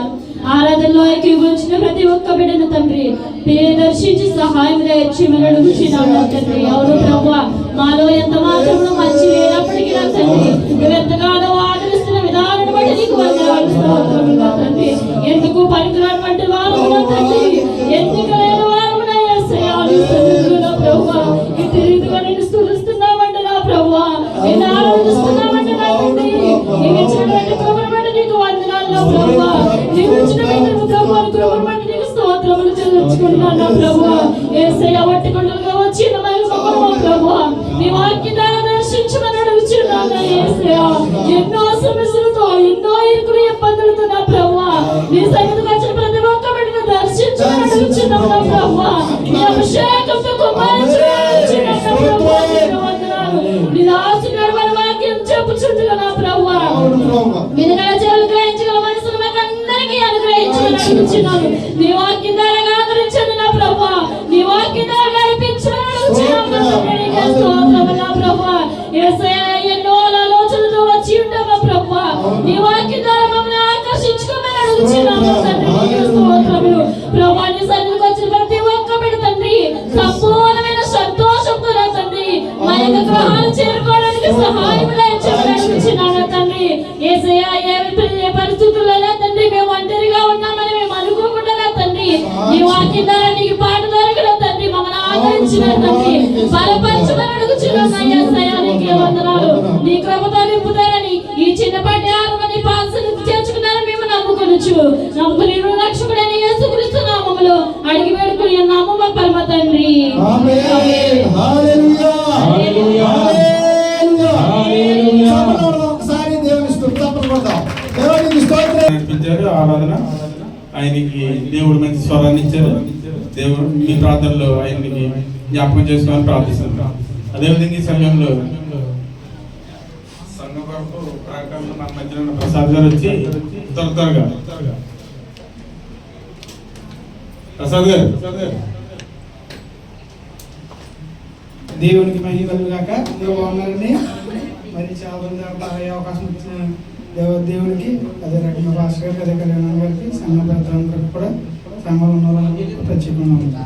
ఆరాధనలో ఐక్యమొచ్చిన ప్రతి ఒక్క బిడ్డను తండ్రి మీరు దర్శించి సహాయం దయచేయమని అడుగుచున్నాను తండ్రి. అవును ప్రభువా, మాలో ఎంత మాత్రము మంచి లేనప్పటికీ నా తండ్రి నువ్వు ఎంతగానో ఆదరిస్తున్న విధానం బట్టి నీకు వందనాలు స్తోత్రములు నా తండ్రి. ఎందుకు పనికిరానటువంటి వారు నా తండ్రి, ఎందుకు లేని వారు నా యేసయ్యా నీ సన్నిధిలో ప్రభువా ఇంటి రీతిగా నేను స్తుతిస్తున్నామంటే నా ప్రభువా, నేను ఆరాధిస్తున్నామంటే నా తండ్రి. నీవు ఇచ్చినటువంటి కృపను బట్టి నీకు వందనాలు నా ప్రభువా, నీవు ఇచ్చినటువంటి కృపను బట్టి నీకు స్తోత్రములు చెల్లించుకుంటున్నాను నా ప్రభువా. యేసయ్యా వట్టి కొండలుగా వచ్చిన మహిమకు ప్రభువా నీ వాక్య ద్వారా దర్శించమని అడుగుచున్నాను నా యేసయ్యా. ఎన్నో సమస్యలతో ఎన్నో ఇరుకులు ఇబ్బందులతో నా ప్రభువా నీ సన్నిధికి వచ్చిన ప్రతి ఒక్క బిడ్డను దర్శించమని అడుగుచున్నాను నా ప్రభువా. నీ అభిషేకంతో కుమ్మరించుచున్నాను నా ప్రభువా, నీకు వందనాలు. నీ దాసుని నడవని వాక్యం చెప్పుచుంటున్నా నా ప్రభువా. మీరు రాజ్యాలు గ్రహించగల మనసును మాకు అందరికీ అనుగ్రహించమని అడుగుచున్నాను. నీ వాక్యం ద్వారా ఆదరించండి నా ప్రభువా, నీ వాక్యం ద్వారా నడిపించమని అడుగుచున్నాను నా తండ్రి. నీకే స్తోత్రములు నా ప్రభువా. యేసయ్యా ఎన్నో ఆలోచనలతో వచ్చి ఉంటాం నా ప్రభువా, నీ వాక్యం ద్వారా మమ్మల్ని ఆకర్షించుకోమని అడుగుచున్నాను నా తండ్రి. నీకే స్తోత్రములు ప్రభువా. నీ సన్నిధికి వచ్చిన ప్రతి ఒక్క బిడ్డ తండ్రి సంపూర్ణమైన సంతోషంతో నా తండ్రి మా యొక్క గృహాలు చేరుకోవడానికి సహాయం దయచేయమని అడుగుచున్నాను నా తండ్రి. యేసయ్యా ఏ పరిస్థితుల్లో నా తండ్రి మేము ఒంటరిగా ఉన్నామని మేము అనుకోకుండా నా తండ్రి నీ వాక్యం ద్వారా నీకు పాట దొరకడం తండ్రి మమ్మల్ని ఆదరించిన తండ్రి బలపరచమని అడుగుచున్నాను నా యేసయ్యా. నీకే వందనాలు. నీ కృపతో నింపుతారని ఈ చిన్నపాటి ఆత్మని పాల్సలు చేర్చుకున్నారని మేము నమ్ముకొనుచు నమ్ముకుని రక్షకుడైన యేసుక్రీస్తు నామములో అడిగి వేడుకుని నామము మా పరమ తండ్రి. ఆమేన్. హల్లెలూయా. హల్లెలూయా. హల్లెలూయా. ఒకసారి దేవుని స్తుతించడం కొడదాం. దేవునికి స్తోత్రం. నడిపించారు ఆరాధన. ఆయనకి దేవుడు మంచి స్వరాన్ని ఇచ్చారు. దేవుడు మీ ప్రార్థనలో ఆయనకి జ్ఞాపకం చేసుకోవాలని ప్రార్థిస్తున్నాం. అదేవిధంగా ఈ సమయంలో సంఘ కొరకు ప్రకటనలో మన మధ్యలో ఉన్న ప్రసాద్ గారు వచ్చి త్వరగా ప్రసాద్ గారు దేవునికి మహిమ కలుగాక. అందరూ బాగున్నారండి. మరి చాలా మంది అయ్యే అవకాశం ఇచ్చిన దేవునికి అదే రకంగా భాస్కర్ గారికి అదే కళ్యాణం గారికి సంఘ పెద్దలందరికీ కూడా సంఘంలో ఉన్న వాళ్ళకి ప్రత్యేకంగా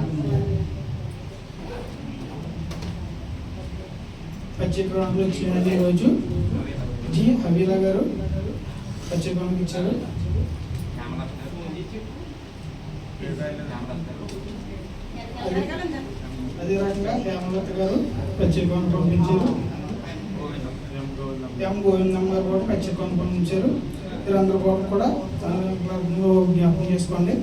ప్రత్యేకంలో ఇచ్చినది ఈరోజు జి హబీలా గారు ప్రత్యేకంగా ఇచ్చారు. అదే రకంగా హేమలత గారు ప్రత్యేకంగా పంపించారు. ఎం గోవిందమ్మ గారు కూడా ప్రత్యేకంగా పంపించారు. వీరందరూ కూడా జ్ఞాపకం చేసుకోండి.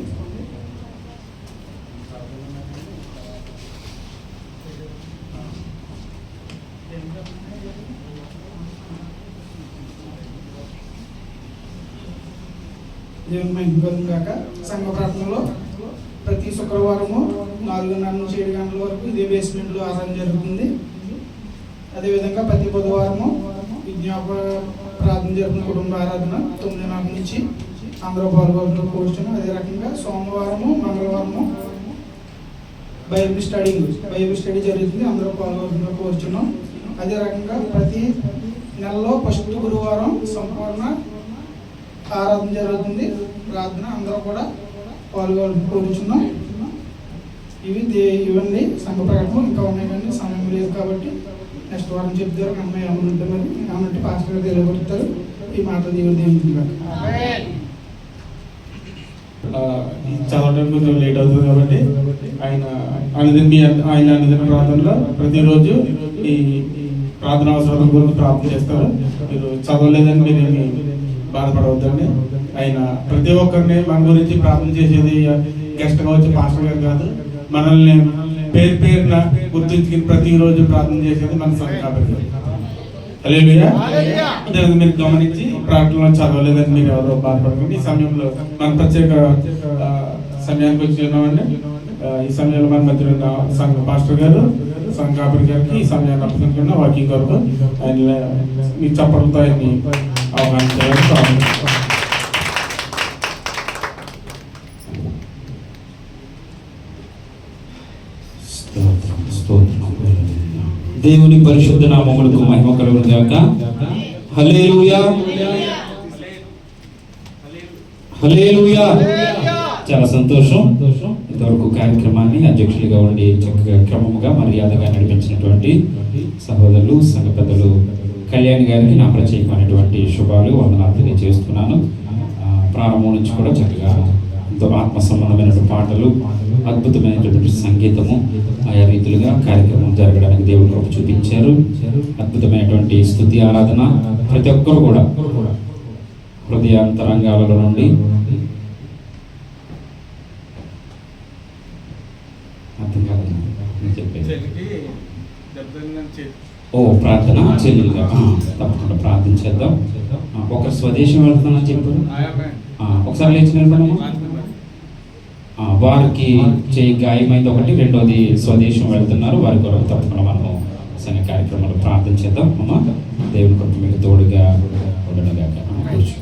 దేవుని మహిమ కాక. సంఘ ప్రార్థనలో ప్రతి శుక్రవారము 4:30 నుంచి 7 గంటల వరకు ఇదే బేస్మెంట్లో ఆరాధన జరుగుతుంది. అదేవిధంగా ప్రతి బుధవారము విజ్ఞాప ప్రార్థన జరుగుతున్న కుటుంబ ఆరాధన 9:30 నుంచి అందరూ పాల్గొంటూ కూర్చున్నాం. అదే రకంగా సోమవారము మంగళవారము బైబిల్ స్టడీ జరుగుతుంది. అందరూ పాల్గొంటూ కూర్చున్నాం. అదే రకంగా ప్రతి నెలలో ఫస్ట్ గురువారం సంపూర్ణ ఆరాధన జరుగుతుంది. ప్రార్థన అందరూ కూడా పాల్గొని కూర్చున్నాం. ఇవన్నీ సంఘ ప్రకటన ఇంకా ఉన్నాయి కానీ సమయం లేదు కాబట్టి నెక్స్ట్ వారం చెప్తారు. అమ్మాయి ఏమైనా ఉంటే మరి ఏమంటే పాస్టర్ గారు తెలియబడతారు. ఈ మాటలు దేవుడు దేవుడు చదవడం కొంచెం లేట్ అవుతుంది కాబట్టి ఆయన అనుదిన ప్రార్థనలో ప్రతిరోజు ఈ ప్రార్థన అవసరం గురించి ప్రార్థన చేస్తారు. మీరు చదవలేదని మీరేమి బాధపడవద్దండి. ఆయన ప్రతి ఒక్కరిని మన గురించి ప్రార్థన చేసేది గెస్ట్గా వచ్చి పాస్టర్ గారు కాదు, మనల్ని పేరున గుర్తించుకుని ప్రతిరోజు ప్రార్థన చేసేది మన సంఘ కాబట్టి. హల్లెలూయా. మీరు గమనించి ప్రార్థనలో చదవలేదని మీరు ఎవరో బాధపడకండి. ఈ సమయంలో మన ప్రత్యేక సమయానికి వచ్చి ఉన్నామండి. ఈ సమయంలో మన మధ్య ఉన్న సంఘ పాస్టర్ గారు సంఘ కాపరి గారికి ఈ సమయాన్ని అప్పగించుకున్న వాకింగ్ కొరకు ఆయన మీ చప్పట్లతో ఆయన్ని ఆహ్వానించాలని దేవుని పరిశుద్ధ నామములకు మహిమ కలుగును గాక. హల్లెలూయా. హల్లెలూయా. చాలా సంతోషం. ఇంతవరకు కార్యక్రమాన్ని అధ్యక్షులుగా ఉండి చక్కగా క్రమముగా మర్యాదగా నడిపించినటువంటి సహోదరులు సంఘ పెద్దలు కళ్యాణ్ గారికి నా ప్రత్యేకమైనటువంటి శుభాలు వందనాలు తెలియజేస్తున్నాను. ప్రారంభం నుంచి కూడా చక్కగా ఎంతో ఆత్మ సంబంధమైనటువంటి పాటలు, అద్భుతమైనటువంటి సంగీతము, ఆయా రీతులుగా కార్యక్రమం జరగడానికి దేవుడు కృప చూపించారు. అద్భుతమైనటువంటి స్తుతి ఆరాధన ప్రతి ఒక్కరు కూడా హృదయాంతరంగాల నుండి అర్థం కాదు చెప్పేది. ప్రార్థన చెల్లిగా తప్పకుండా ప్రార్థన చేద్దాం. ఒకరు స్వదేశం వెళ్తున్నానని చెప్పారు, ఒకసారి లేచి నిలబడము. వారికి చేయి గాయమైంది ఒకటి, రెండోది స్వదేశం వెళ్తున్నారు, వారి కొరకు తప్పకుండా మనము సరైన కార్యక్రమాలు ప్రార్థన చేద్దాం. అమ్మ దేవుని కృప మీకు తోడుగా ఉండగా కూర్చు.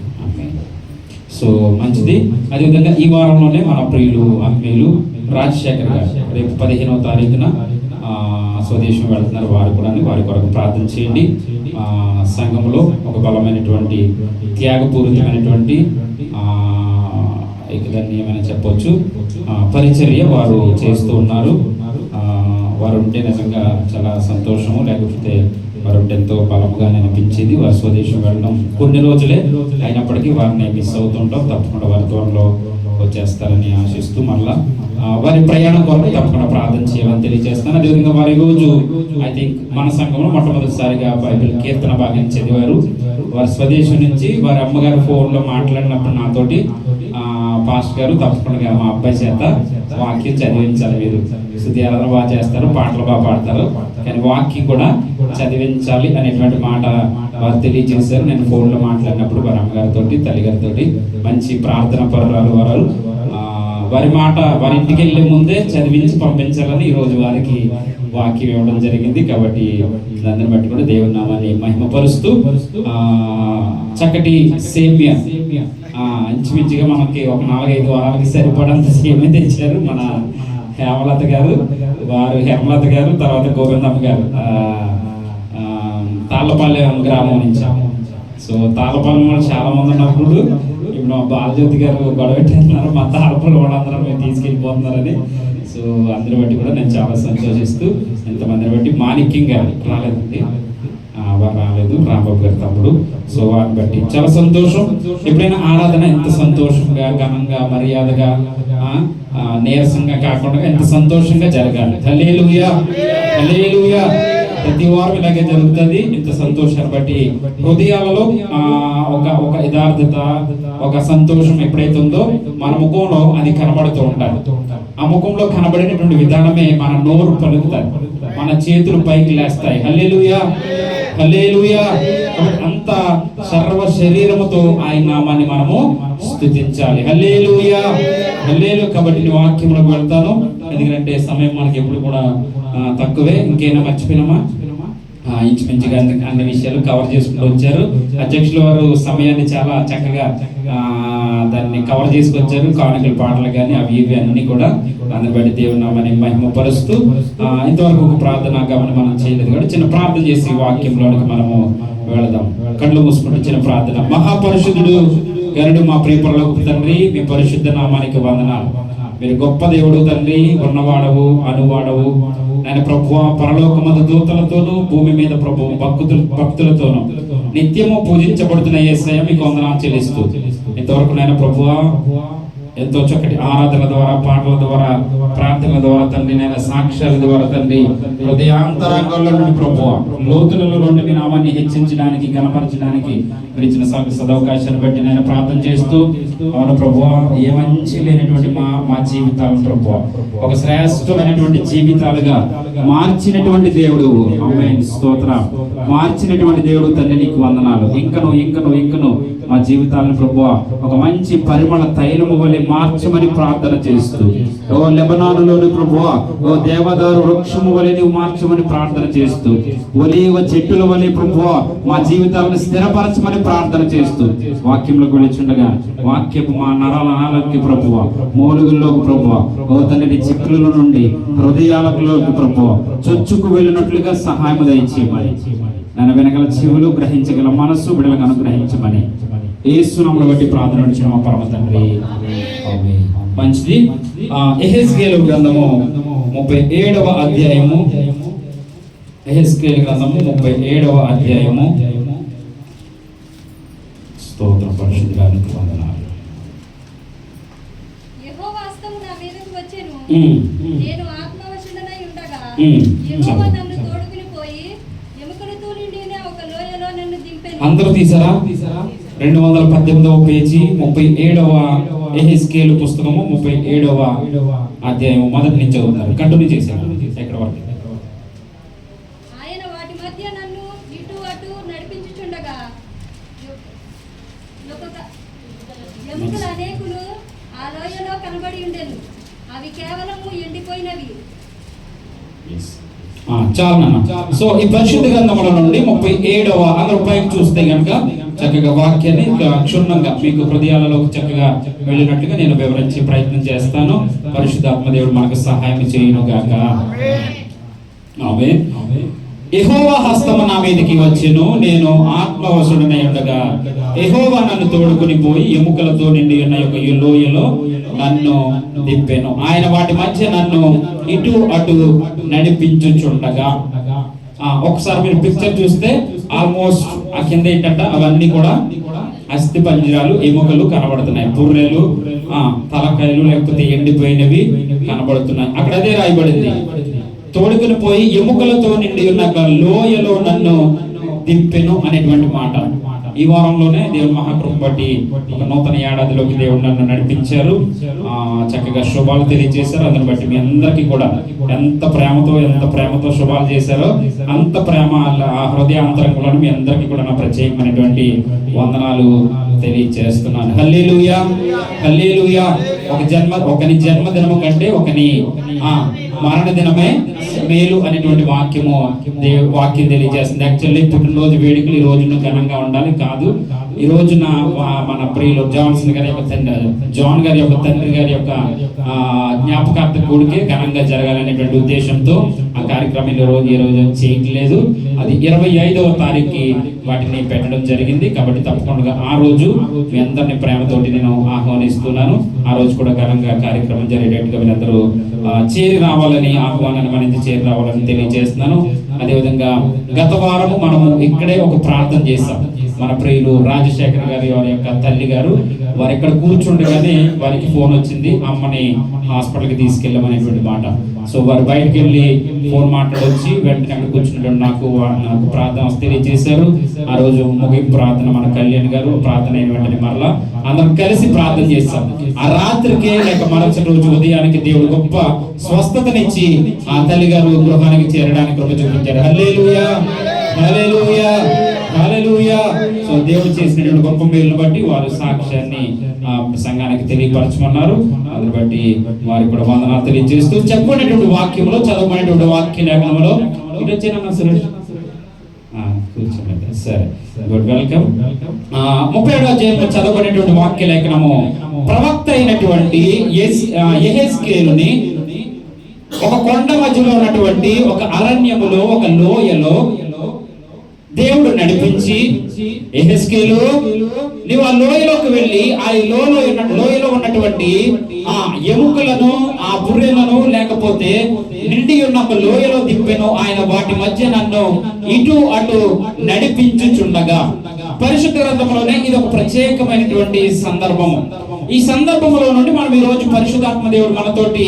సో మంచిది. అదేవిధంగా ఈ వారంలోనే మన ప్రియులు ఆత్మీయులు రాజశేఖర్ గారు రేపు 15వ తారీఖున స్వదేశం వెళ్తున్నారు. వారు కూడా వారి కొరకు ప్రార్థన చేయండి. సంఘంలో ఒక బలమైనటువంటి త్యాగపూరితమైనటువంటి ఇక దాన్ని ఏమైనా చెప్పవచ్చు పరిచర్య వారు చేస్తూ ఉన్నారు. వారు ఉంటే నిజంగా చాలా సంతోషము, లేకపోతే వారు ఉంటే ఎంతో బలముగానే అనిపించేది. వారు స్వదేశం వెళ్ళడం కొన్ని రోజులే అయినప్పటికీ వారిని మిస్ అవుతుంటాం. తప్పకుండా వారి త్వరలో వచ్చేస్తారని ఆశిస్తూ మళ్ళా వారి ప్రయాణం కొరకు తప్పకుండా ప్రార్థన చేయాలని తెలియజేస్తాను. అదేవిధంగా వారి రోజు ఐ థింక్ మన సంఘంలో మొట్టమొదటిసారిగా బైబిల్ కీర్తన భాగం చదివారు. వారి స్వదేశం నుంచి వారి అమ్మగారు ఫోన్లో మాట్లాడినప్పుడు నాతోటి పాస్టర్ గారు తప్పకుండా మా అబ్బాయి చేత వాక్యం చదివించాలి, మీరు స్తుతి ఆరాధన బాగా చేస్తారు, పాటలు బాగా పాడతారు, కానీ వాక్యం కూడా చదివించాలి అనేటువంటి మాట వారు తెలియజేశారు. నేను ఫోన్లో మాట్లాడినప్పుడు వారి అమ్మగారితో తల్లిగారితో మంచి ప్రార్థన పరురాలు వారు వారి మాట వారి ఇంటికి వెళ్ళే ముందే చదివించి పంపించాలని ఈరోజు వారికి వాక్యం ఇవ్వడం జరిగింది. కాబట్టి దాన్ని బట్టి కూడా దేవుని నామాన్ని మహిమపరుస్తూ చక్కటి సేమ్య ఇంచుమించుగా మనకి ఒక 4-5 వారాలకి సరిపడంత సేమ్య తెచ్చారు మన హేమలత గారు. వారు హేమలత గారు తర్వాత గోవిందమ్మ గారు తాళ్ళపాలెం గ్రామం నుంచి. సో తాళ్ళపాలెం వాళ్ళు చాలా మంది ఉన్నప్పుడు ఇప్పుడు మా బాలజ్యోతి గారు గొడవ పెట్టేస్తున్నారు, మా తాళ్ళపాలెం వాళ్ళందరూ మేము తీసుకెళ్ళిపోతున్నారని. సో అందరి బట్టి కూడా నేను చాలా సంతోషిస్తూ ఇంతమందిని బట్టి మాణిక్యం గారు రాలేదండి, వారు రాలేదు, రాంబాబు గారి తమ్ముడు. సో వారిని బట్టి చాలా సంతోషం. ఎప్పుడైనా ఆరాధన ఎంత సంతోషంగా ఘనంగా మర్యాదగా నీరసంగా కాకుండా ఎంత సంతోషంగా జరగాలి. హల్లెలూయా హల్లెలూయా. ప్రతి వారం ఇలాగే జరుగుతుంది. ఇంత సంతోషాన్ని బట్టి హృదయాలలో ఒక యథార్థత, ఒక సంతోషం ఎప్పుడైతే ఉందో మన ముఖంలో అది కనబడుతూ ఉంటాయి. ఆ ముఖంలో కనబడినటువంటి విధానమే మన నోరు పలుకుతాయి, మన చేతులు పైకి లేస్తాయి. హల్లెలూయా హల్లెలూయా. అంత సర్వ శరీరముతో ఆయన నామాన్ని మనము స్తుతించాలి. హల్లెలూయా హల్లెలూయా. కాబట్టి నేను వాక్యంలోకి వెళ్తాను, ఎందుకంటే సమయం మనకి ఎప్పుడు కూడా తక్కువే. ఇంకేనా మర్చిపోయినామా? ఇంచుమించుగా అన్ని విషయాలు కవర్ చేసుకుంటూ వచ్చారు. అధ్యక్షుల వారు సమయాన్ని చాలా చక్కగా దాన్ని కవర్ చేసుకొచ్చారు. కానుకల పాటలు కానీ అవి ఇవి అన్ని కూడా అందరి బట్టి దేవుని నామాన్ని మహిమపరుస్తూ ఇంతవరకు ఒక ప్రార్థన గమని మనం చేయలేదు కాబట్టి చిన్న ప్రార్థన చేసి వాక్యంలోనికి మనము వెళదాం. కళ్ళు మూసుకుంటూ చిన్న ప్రార్థన. మహాపరిశుద్ధుడు గరుడు మా ప్రియ పరలోకపు తండ్రి, మీ పరిశుద్ధ నామానికి వందనాలు. మీరు గొప్ప దేవుడు తండ్రి, ఉన్నవాడవు అనువాడవు ఆయన ప్రభువా. పరలోకమందు దూతలతోనూ భూమి మీద ప్రభు భక్తులతోనూ నిత్యము పూజించబడుతున్న యేసయ్య మీకు వందనాలు చెల్లిస్తూ ఇంతవరకు నాయన ప్రభువా ఎంతో చక్కటి ఆరాధన ద్వారా, పాటల ద్వారా, ప్రార్థనల ద్వారా తండ్రి, నేను సాక్ష్యాల ద్వారా తండ్రి, హృదయాంతరంగంలో నుండి ప్రభువా లోతులలో నుండి మీ నామాన్ని హెచ్చించడానికి గణపరచడానికి ఇచ్చిన సదవకాశాన్ని బట్టి నేను ప్రార్థన చేస్తూ అవును ప్రభువా, ఏ మంచి లేనటువంటి మా జీవితాలను ప్రభువా ఒక శ్రేష్టమైనటువంటి జీవితాలుగా మార్చినటువంటి దేవుడు. ఆమేన్ స్తోత్రం. మార్చినటువంటి దేవుడు తండ్రి నీకు వందనాలు. ఇంకను మా జీవితాలను ప్రభువా ఒక మంచి పరిమళ తైలము వలె మార్చమని ప్రార్థన చేస్తూ, ఓ లెబనానులోని ప్రభువా ఓ దేవదారు వృక్షము వలె నువ్వు మార్చమని ప్రార్థన చేస్తూ, ఒలీవ చెట్టుల వలె ప్రభువా మా జీవితాలను స్థిరపరచమని ప్రార్థన చేస్తూ వాక్యంలోకి వెళ్ళిచుండగా వాక్యపు మా నరాలకి ప్రభువా మూలుగుల్లోకి ప్రభువా ఓ తండ్రి చిక్కుల నుండి హృదయాలలోకి ప్రభువా చొచ్చుకు వెళ్ళినట్లుగా సహాయం దయచేయమని, నన్ను వినగల చెవులు గ్రహించగల మనస్సు బిడ్డలకు అనుగ్రహించమని యేసు నామమున బట్టి ప్రార్థన చేస్తున్నాము పరమ తండ్రి. ఆమేన్. మంచిది. యెహెజ్కేలు గ్రంథము 37వ అధ్యాయము. యెహెజ్కేలు గ్రంథము 37వ అధ్యాయము. స్తోత్రం పరిశుద్ధానికి వందనాలు. యెహోవా హస్తము నా మీదకు వచ్చెను. నేను ఆత్మవశుడనై ఉండగా యెహోవా నన్ను తోడుకుని పోయి ఎముకలతో నిండిన ఒక లోయలో నన్ను దింపెను. అందరూ తీసారా? 218వ పేజీ 37వ యెహెజ్కేలు పుస్తకము 37వ అధ్యాయం మొదటి నుంచి చదువుతారు. కంటిన్యూ చేశారు ఎక్కడ వరకు? ఆయన వాటి మధ్య నన్ను ఇటు అటు నడిపించుచుండగా ఎముకలు అనేకులు ఆ లోయలో కనబడి ఉండెను. అవి కేవలము ఎండిపోయినవి. చాలు నాన్న. సో ఈ పరిశుద్ధ గ్రంథముల నుండి 37వ అందరూ పైకి చూస్తే కనుక చక్కగా వాక్యాన్ని క్షుణ్ణంగా మీకు హృదయాలలోకి చక్కగా వెళ్ళినట్లుగా నేను వివరించే ప్రయత్నం చేస్తాను. పరిశుద్ధాత్మ దేవుడు మనకు సహాయం చేయును గాక. ఆమేన్. యెహోవా హస్తము నా మీదకి వచ్చెను, నేను ఆత్మవశుడనై ఉండగా యెహోవా నన్ను తోడుకుని పోయి ఎముకలతో నిండి ఉన్న యొక్క ఈ లోయలో నన్ను దింపెను. ఆయన వాటి మధ్య నన్ను ఇటు అటు నడిపించుచుండగా. ఒకసారి మీరు పిక్చర్ చూస్తే ఆల్మోస్ట్ ఆ కింద ఏంటంట అవన్నీ కూడా అస్థి పంజరాలు, ఎముకలు కనబడుతున్నాయి. పుర్రెలు, తలకాయలు లేకపోతే ఎండిపోయినవి కనబడుతున్నాయి. అక్కడ అదే రాయబడింది, తోడుకుని పోయి ఎముకలతో నిండి ఉన్న లోయలో నన్ను దింపెను అనేటువంటి మాట. ఈ వారంలోనే దేవుని మహాకృప బట్టి ఒక నూతన ఏడాదిలోకి దేవుడు నన్ను నడిపించారు. చక్కగా శుభాలు తెలియజేశారు. అందుని బట్టి మీ అందరికీ కూడా ఎంత ప్రేమతో శుభాలు చేశారో అంత ప్రేమ ఆ హృదయాంతరంలో మీ అందరికీ కూడా నా ప్రత్యేకమైనటువంటి వందనాలు తెలియజేస్తున్నాను. హల్లెలూయా, హల్లెలూయా. ఒకని జన్మదినము కంటే ఒకని మరణ దినమే మేలు అనేటువంటి వాక్యం తెలియజేస్తుంది. యాక్చువల్లీ పుట్టినరోజు వేడుకలు ఈ రోజున ఘనంగా ఉండాలి కాదు. ఈ రోజున మన ప్రియులు జాన్ గారి యొక్క తండ్రి గారి యొక్క జ్ఞాపకార్థ కూడికే ఘనంగా జరగాలనేటువంటి ఉద్దేశంతో ఆ కార్యక్రమం ఈ రోజు చేయట్లేదు. అది 25వ తారీఖుకి వాటిని పెట్టడం జరిగింది. కాబట్టి తప్పకుండా ఆ రోజు మీ అందరినీ ప్రేమతోటి నేను ఆహ్వానిస్తున్నాను. ఆ రోజు కూడా ఘనంగా కార్యక్రమం జరిగేట్టుగా మీరందరూ చేరి రావాలని, ఆహ్వానాన్ని మరింత చేరి రావాలని తెలియజేస్తున్నాను. అదేవిధంగా గత వారము మనము ఇక్కడే ఒక ప్రార్థన చేస్తాం. మన ప్రియులు రాజశేఖర్ గారి వారి యొక్క తల్లి గారు వారు ఇక్కడ కూర్చుండగానే వారికి ఫోన్ వచ్చింది, అమ్మని హాస్పిటల్కి తీసుకెళ్ళమనేటువంటి మాట. సో వారు బయటకు వెళ్ళి ఫోన్ మాట్లాడొచ్చి వెంటనే అక్కడ కూర్చున్నటువంటి నాకు ప్రార్థన తెలియజేశారు. ఆ రోజు ముగింపు ప్రార్థన మన కళ్యాణ్ గారు ప్రార్థన అయిన వెంటనే మరలా అందరం కలిసి ప్రార్థన చేస్తాం. ఆ రాత్రికే లేక మరుసటి రోజు ఉదయానికి దేవుడు గొప్ప స్వస్థతనిచ్చి ఆ తల్లి గారు గృహానికి చేరడానికి కృప చూపించారు. హల్లెలూయా, హల్లెలూయా, హల్లెలూయా. సో దేవుడు చేసినటువంటి గొప్ప మేలును బట్టి వారు సాక్ష్యాన్ని సంఘానికి తెలియపరచమన్నారు. అందుని బట్టి వారికి కూడా వందనాలు తెలియజేస్తూ చెప్పబడినటువంటి వాక్యంలో చదవబడినటువంటి వాక్య లేఖనంలో ఇటు వచ్చేనన్నా సురేష్ కూర్చోండి. సరే, గుడ్, వెల్కమ్. 37వ అధ్యాయంలో చదవబడినటువంటి వాక్య లేఖనము ప్రవక్త అయినటువంటి యెహెజ్కేలుని ఒక కొండ మధ్యలో ఉన్నటువంటి ఒక అరణ్యములో ఒక లోయలో దేవుడు నడిపించి, యెహెజ్కేలు నీవు ఆ లోయలోకి వెళ్ళి ఆ లోయలో ఉన్నటువంటి ఆ ఎముకలను, ఆ పుర్రెలను లేకపోతే నిండి ఉన్న ఒక లోయలో దింపెను. ఆయన వాటి మధ్య నన్ను ఇటు అటు నడిపించుచుండగా. పరిశుద్ధ గ్రంథంలోనే ఇది ఒక ప్రత్యేకమైనటువంటి సందర్భము. ఈ సందర్భంలో నుండి మనం ఈ రోజు పరిశుద్ధాత్మ దేవుడు మనతోటి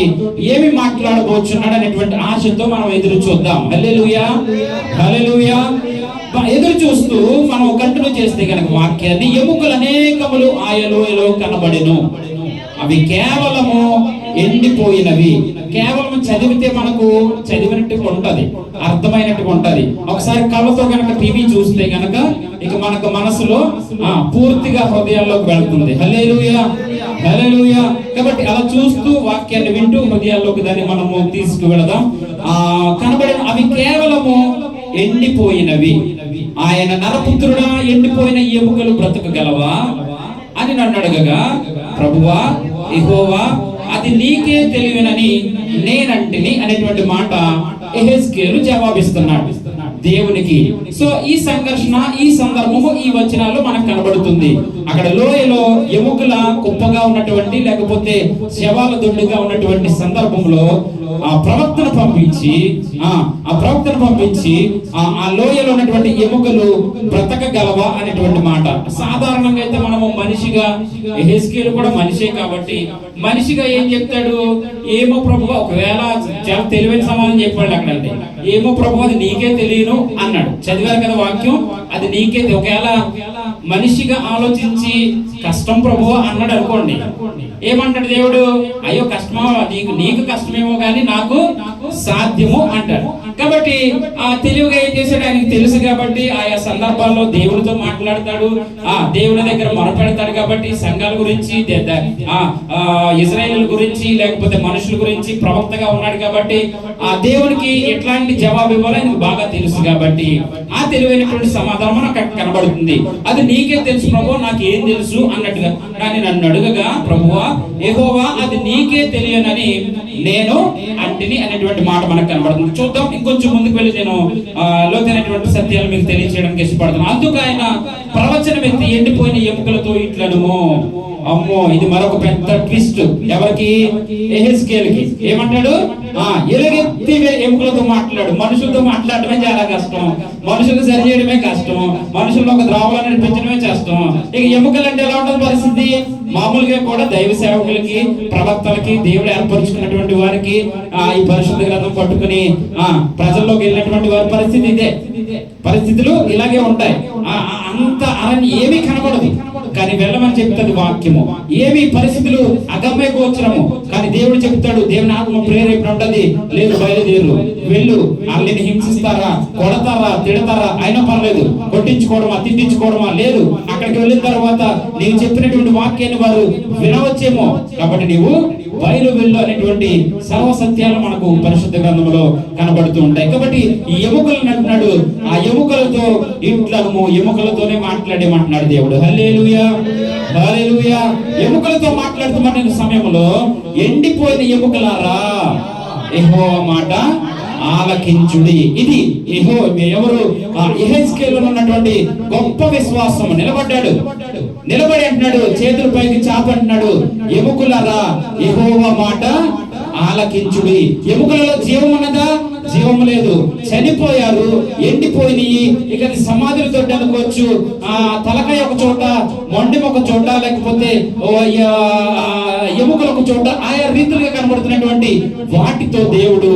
ఏమి మాట్లాడబోచున్నాడు అనేటువంటి ఆశతో మనం ఎదురు చూద్దాం. హల్లెలూయా, హల్లెలూయా. ఎదురు చూస్తూ మనం కంటిన్యూ చేస్తే కనుక వాక్యాన్ని, ఎముకలు అనేకములు ఆ లోయలో కనబడెను, అవి కేవలము ఎండిపోయినవి. కేవలం చదివితే మనకు చదివినట్టుగా ఉంటది, అర్థమైనట్టుగా ఉంటది. ఒకసారి కళ్ళతో కనుక టీవీ చూస్తే కనుక ఇక మనకు మనసులో పూర్తిగా హృదయాల్లోకి వెళ్తుంది. హల్లెలూయా, హల్లెలూయా. కాబట్టి అలా చూస్తూ వాక్యాన్ని వింటూ హృదయాల్లోకి దాన్ని మనము తీసుకువెళదాం. కనబడిన అవి కేవలము ఎండిపోయినవి. ఆయన నరపుత్రుడా, ఎండిపోయిన ఎముకలు బ్రతకగలవా అని నన్ను అడగగా, ప్రభువా యెహోవా అది నీకే తెలియనని నేనంటిని అనేటువంటి మాట యెహెజ్కేలు జవాబిస్తున్నాడు దేవునికి. సో ఈ సంఘర్షణ, ఈ సందర్భము ఈ వచనాల్లో మనకు కనబడుతుంది. అక్కడ లోయలో ఎముకల కుప్పగా ఉన్నటువంటి, లేకపోతే శవాల దొడ్డుగా ఉన్నటువంటి సందర్భంలో ఆ ప్రవక్తను పంపించి ఆ లోయలో ఉన్నటువంటి ఎముకలు బ్రతకగలవా అనేటువంటి మాట. సాధారణంగా అయితే మనము మనిషిగా, యెహెజ్కేలు కూడా మనిషే కాబట్టి మనిషిగా ఏం చెప్తాడు, ఏమో ప్రభువా, ఒకవేళ చాలా తెలివైన సమాధానం చెప్పాడు అక్కడ. అంటే ఏమో ప్రభు, అది నీకే తెలియను అన్నాడు. చదివారు కదా వాక్యం, అది నీకే. ఒకవేళ మనిషిగా ఆలోచించి కష్టం ప్రభు అన్నాడు అనుకోండి, ఏమంటాడు దేవుడు? అయ్యో కష్టమా, నీకు కష్టమేమో కానీ నాకు సాధ్యము అంటాడు. కాబట్టి ఆ తెలివిగా ఏం చేశాడు, ఆయనకి తెలుసు కాబట్టి ఆయా సందర్భాల్లో దేవుడితో మాట్లాడతాడు, దేవుడి దగ్గర మొరపెడతాడు. కాబట్టి సంఘాల గురించి, ఇజ్రాయేల్ గురించి, లేకపోతే మనుషుల గురించి ప్రవక్తగా ఉన్నాడు కాబట్టి ఆ దేవుడికి ఎట్లాంటి జవాబు ఇవ్వాలో ఆయనకు బాగా తెలుసు. కాబట్టి ఆ తెలివైనటువంటి సమాధానం నాకు కనబడుతుంది. అది నీకే తెలుసు ప్రభు, నాకు ఏం తెలుసు అన్నట్టుగా. కానీ నన్ను అడుగగా, ప్రభువా యెహోవా, అది నీకే తెలియనని నేను అంటిని అనేటువంటి మాట మనకు కనబడుతుంది. చూద్దాం, ఇంకొంచెం ముందుకు వెళ్ళి నేను లోతైనటువంటి సత్యాలు మీకు తెలియజేయడానికి ఇష్టపడుతున్నాను. అందుకు ఆయన ప్రవచనం ఎత్తి ఎండిపోయిన ఎముకలతో ఇట్లను. అమ్మో, ఇది మరొక పెద్ద ట్విస్ట్. ఎవరికి? యెహెజ్కేలుకి. ఏమంటాడు? ఎలుగెత్తి ఎముకలతో మాట్లాడు. మనుషులతో మాట్లాడటమే చాలా కష్టం, మనుషులు సరి చేయడమే కష్టం, మనుషుల్లో ఒక ద్రావాలను నడిపించడమే కష్టం. ఇక ఎముకలు అంటే ఎలా ఉంటుంది పరిస్థితి? మామూలుగా కూడా దైవ సేవకులకి, ప్రవక్తలకి, దేవుడు ఏర్పరుచుకున్నటువంటి వారికి ఈ పరిశుద్ధ గ్రంథం పట్టుకుని ప్రజల్లోకి వెళ్ళినటువంటి వారి పరిస్థితి ఇదే. పరిస్థితులు ఇలాగే ఉంటాయి. అంత అరణ్యం ఏమీ కనబడదు, కానీ వెళ్ళమని చెప్తుంది వాక్యము. ఏమి పరిస్థితులు అగమ్య గోచరము, కానీ దేవుడు చెప్తాడు, దేవుని ఆత్మ ప్రేరేపణ ఉంటది, లేదు బయలుదేరు, వెళ్ళు. వాళ్ళని హింసిస్తారా, కొడతారా, తిడతారా, అయినా పర్లేదు, కొట్టించుకోవడమా, తిట్టించుకోవడమా లేదు. అక్కడికి వెళ్ళిన తర్వాత నీవు చెప్పినటువంటి వాక్యాన్ని వారు వినవచ్చేమో, కాబట్టి నీవు బయలు వెళ్ళు అనేటువంటి సర్వ సత్యాలు మనకు పరిశుద్ధ గ్రంథంలో కనబడుతూ ఉంటాయి. కాబట్టి ఈ ఎముకలను అంటున్నాడు, ఆ ఎముకలతో ఇట్లను, ఎముకలతోనే మాట్లాడేమంటున్నాడు దేవుడు. హల్లెలూయా, హల్లెలూయా. ఎముకలతో మాట్లాడుతున్న సమయంలో ఎండిపోయిన ఎముకలారా యెహోవా మాట ఆలకించుడి. ఇది ఎవరు? యెహెజ్కేలులో ఉన్నటువంటి గొప్ప విశ్వాసం. నిలబడి అంటున్నాడు, చేతుల పైకి చాప అంటున్నాడు, ఎముకలారా యెహోవా మాట ఆలకించుడి. ఎముకలలో జీవం ఉన్నదా? జీవం లేదు, చనిపోయారు, ఎండిపోయినాయి. ఇక సమాధులతో అనుకోవచ్చు, తలకాయ ఒక చోట, మొండెం ఒక చోట, లేకపోతే ఎముకలు ఒక చోట, ఆయా రీతులుగా కనబడుతున్నటువంటి వాటితో దేవుడు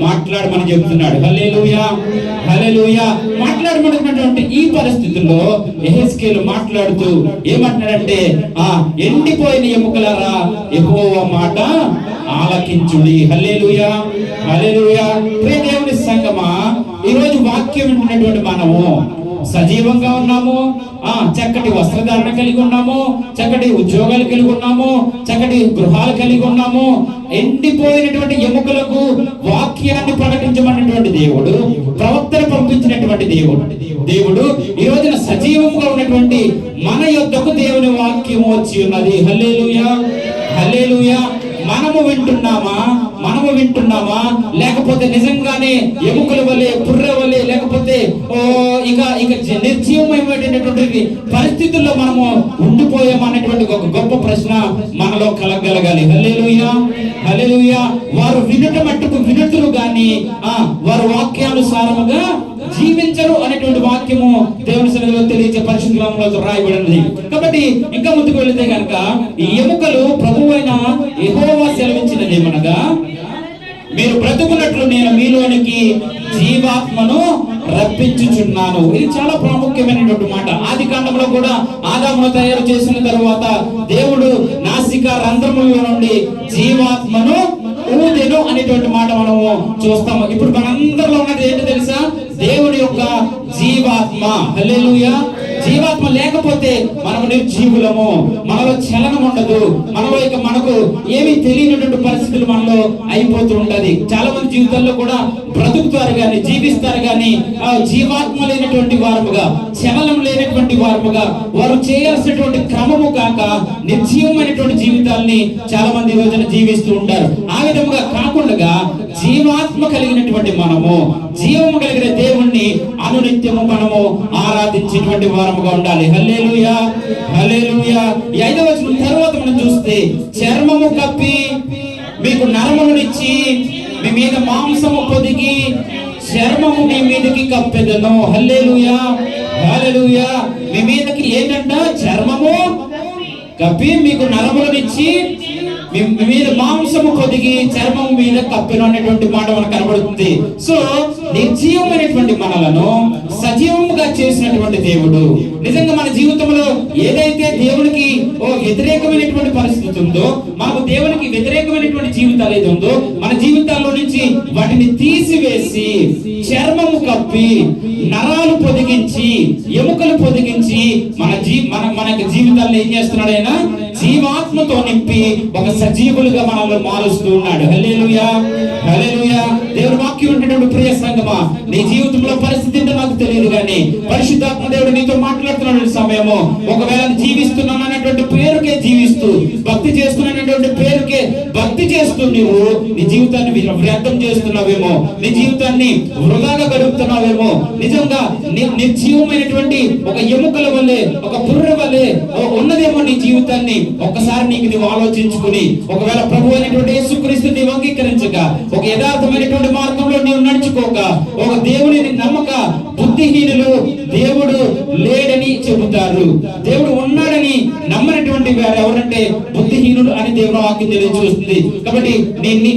మాట్లాడమని చెప్తున్నాడు. హల్లెలూయా, హల్లెలూయా. మాట్లాడమన్నటువంటి ఈ పరిస్థితుల్లో యెహెజ్కేలు మాట్లాడుతూ ఏమంటున్నాడంటే, ఎండిపోయిన ఎముకలారా యెహోవా మాట ఆలకించుడి. హల్లెలూయా, హల్లెలూయా. దేవుని సంగమా, ఈ రోజు వాక్యం వింటున్నటువంటి మనము సజీవంగా ఉన్నాము, చక్కటి వస్త్రధారణ కలిగి ఉన్నాము, చక్కటి ఉద్యోగాలు కలిగి ఉన్నాము, చక్కటి గృహాలు కలిగి ఉన్నాము. ఎండిపోయినటువంటి ఎముకలకు వాక్యాన్ని ప్రకటించమన్నటువంటి దేవుడు, ప్రవక్తను పంపించినటువంటి దేవుడు ఈ రోజున సజీవంగా ఉన్నటువంటి మన యొద్దకు దేవుని వాక్యం వచ్చి ఉన్నది. హల్లెలూయా, హల్లెలూయా. మనము వింటున్నామా లేకపోతే నిజంగానే ఎముకల వలె, పుర్రె వలె, లేకపోతే ఇక నిర్జీవమైనటువంటి పరిస్థితుల్లో మనము ఉండిపోయామనేటువంటి ఒక గొప్ప ప్రశ్న మనలో కలగలగాలి. హల్లెలూయా, హల్లెలూయా. వారు వినుట మట్టుకు వినుతురు గాని వారు వాక్యానుసారముగా జీవించరు అనేటువంటి వాక్యము దేవుని సన్నిధిలో తెలియజే పరిశుద్ధ గ్రంథంలో రాయబడినది. కాబట్టి ఇంకా ముందుకు వెళితే గనక ఈ ఎముకలు ప్రభువైన యెహోవా సెలవిచ్చినది ఏమనగా, మీరు బ్రతుకున్నట్లు నేను మీలోనికి జీవాత్మను రప్పించుచున్నాను. ఇది చాలా ప్రాముఖ్యమైనటువంటి మాట. ఆది కాండంలో కూడా ఆదామును తయారు చేసిన తరువాత దేవుడు నాసిక రంధ్రముల నుండి జీవాత్మను ఊదెను అనేటువంటి మాట మనము చూస్తాము. ఇప్పుడు మనందరిలో ఉన్నది ఏంటో తెలుసా? దేవుడి యొక్క జీవాత్మ. హల్లెలూయా. జీవాత్మ లేకపోతే మనము నిర్జీవులము, మనలో చలనం ఉండదు, మనకు ఏమీ తెలియనటువంటి పరిస్థితులు మనలో అయిపోతూ ఉంటది. చాలా మంది జీవితాల్లో కూడా బ్రతుకుతారు గాని, జీవిస్తారు గాని జీవాత్మ లేనటువంటి వారముగా, చలనం లేనటువంటి వారముగా, వారు చేయాల్సినటువంటి క్రమము కాక నిర్జీవమైనటువంటి జీవితాల్ని చాలా మంది ఈ రోజున జీవిస్తూ ఉంటారు. ఆ విధముగా కాకుండా జీవాత్మ కలిగినటువంటి మనము, జీవము కలిగిన దేవుణ్ణి అనునిత్యము మనము ఆరాధించేటువంటి వారముగా ఉండాలి. హల్లెలూయా, హల్లెలూయా. ఈ 5వ వచనం తర్వాత మనం చూస్తే, చర్మము కప్పి మీకు నరములనిచ్చి మీ మీద మాంసము పొదిగి చర్మము మీ మీదకి కప్పెదను. హల్లెలూయా, హల్లెలూయా. మీ మీదకి ఏంటంట? చర్మము కప్పి మీకు నరములనిచ్చి మీ మీద మాంసము పొదిగి చర్మం మీద కప్పెను అనేటువంటి మాట మనకు కనబడుతుంది. సో నిర్జీవమైనటువంటి మనలను సజీవముగా చేసినటువంటి దేవుడు. నిజంగా మన జీవితంలో ఏదైతే దేవునికి వ్యతిరేకమైనటువంటి పరిస్థితి ఉందో, మనకు దేవునికి వ్యతిరేకమైనటువంటి జీవితాలు ఏది ఉందో, మన జీవితాల్లో నుంచి వాటిని తీసివేసి చర్మము కప్పి నరాలు పొదిగించి ఎముకలు పొదిగించి మన జీవితాల్లో ఏం చేస్తున్నాడు? ఆయన జీవాత్మతో నింపి ఒక సజీవులుగా మనల్ని మారుస్తూ ఉన్నాడు. హల్లెలూయా, హల్లెలూయా. దేవుని వాక్యం ఉన్నటువంటి ప్రియ సంగమా, నీ జీవితంలో పరిస్థితి ఏంటో నాకు తెలియదు, కానీ పరిశుద్ధాత్మ దేవుడు నీతో మాట్లాడుతున్న సమయము, ఒకవేళ జీవిస్తున్నాను అనేటువంటి పేరుకే జీవిస్తూ, భక్తి చేస్తున్నటువంటి పేరుకే భక్తి చేస్తూ నువ్వు నీ జీవితాన్ని వ్యర్థం చేస్తున్నావేమో, నీ జీవితాన్ని వృధాగా గడుపుతున్నావేమో, నిజంగా నిర్జీవమైనటువంటి ఒక ఎముకల వల్లే, ఒక పుర్రె వల్లే ఉన్నదేమో నీ జీవితాన్ని ఒక్కసారి నీకు ఆలోచించుకుని, ఒకవేళ ప్రభు అయినటువంటి యేసుక్రీస్తు నీవు అంగీకరించక, ఒక యథార్థమైనటువంటి మార్గంలో నీవు నడుచుకోక, ఒక దేవుడిని నమ్మక, బుద్ధిహీనులు దేవుడు లేడని చెబుతారు, దేవుడు ఉన్నాడని నమ్మనటువంటి వారు ఎవరంటే బుద్ధిహీనుడు అని దేవుని వాక్యం తెలియజేస్తుంది. కాబట్టి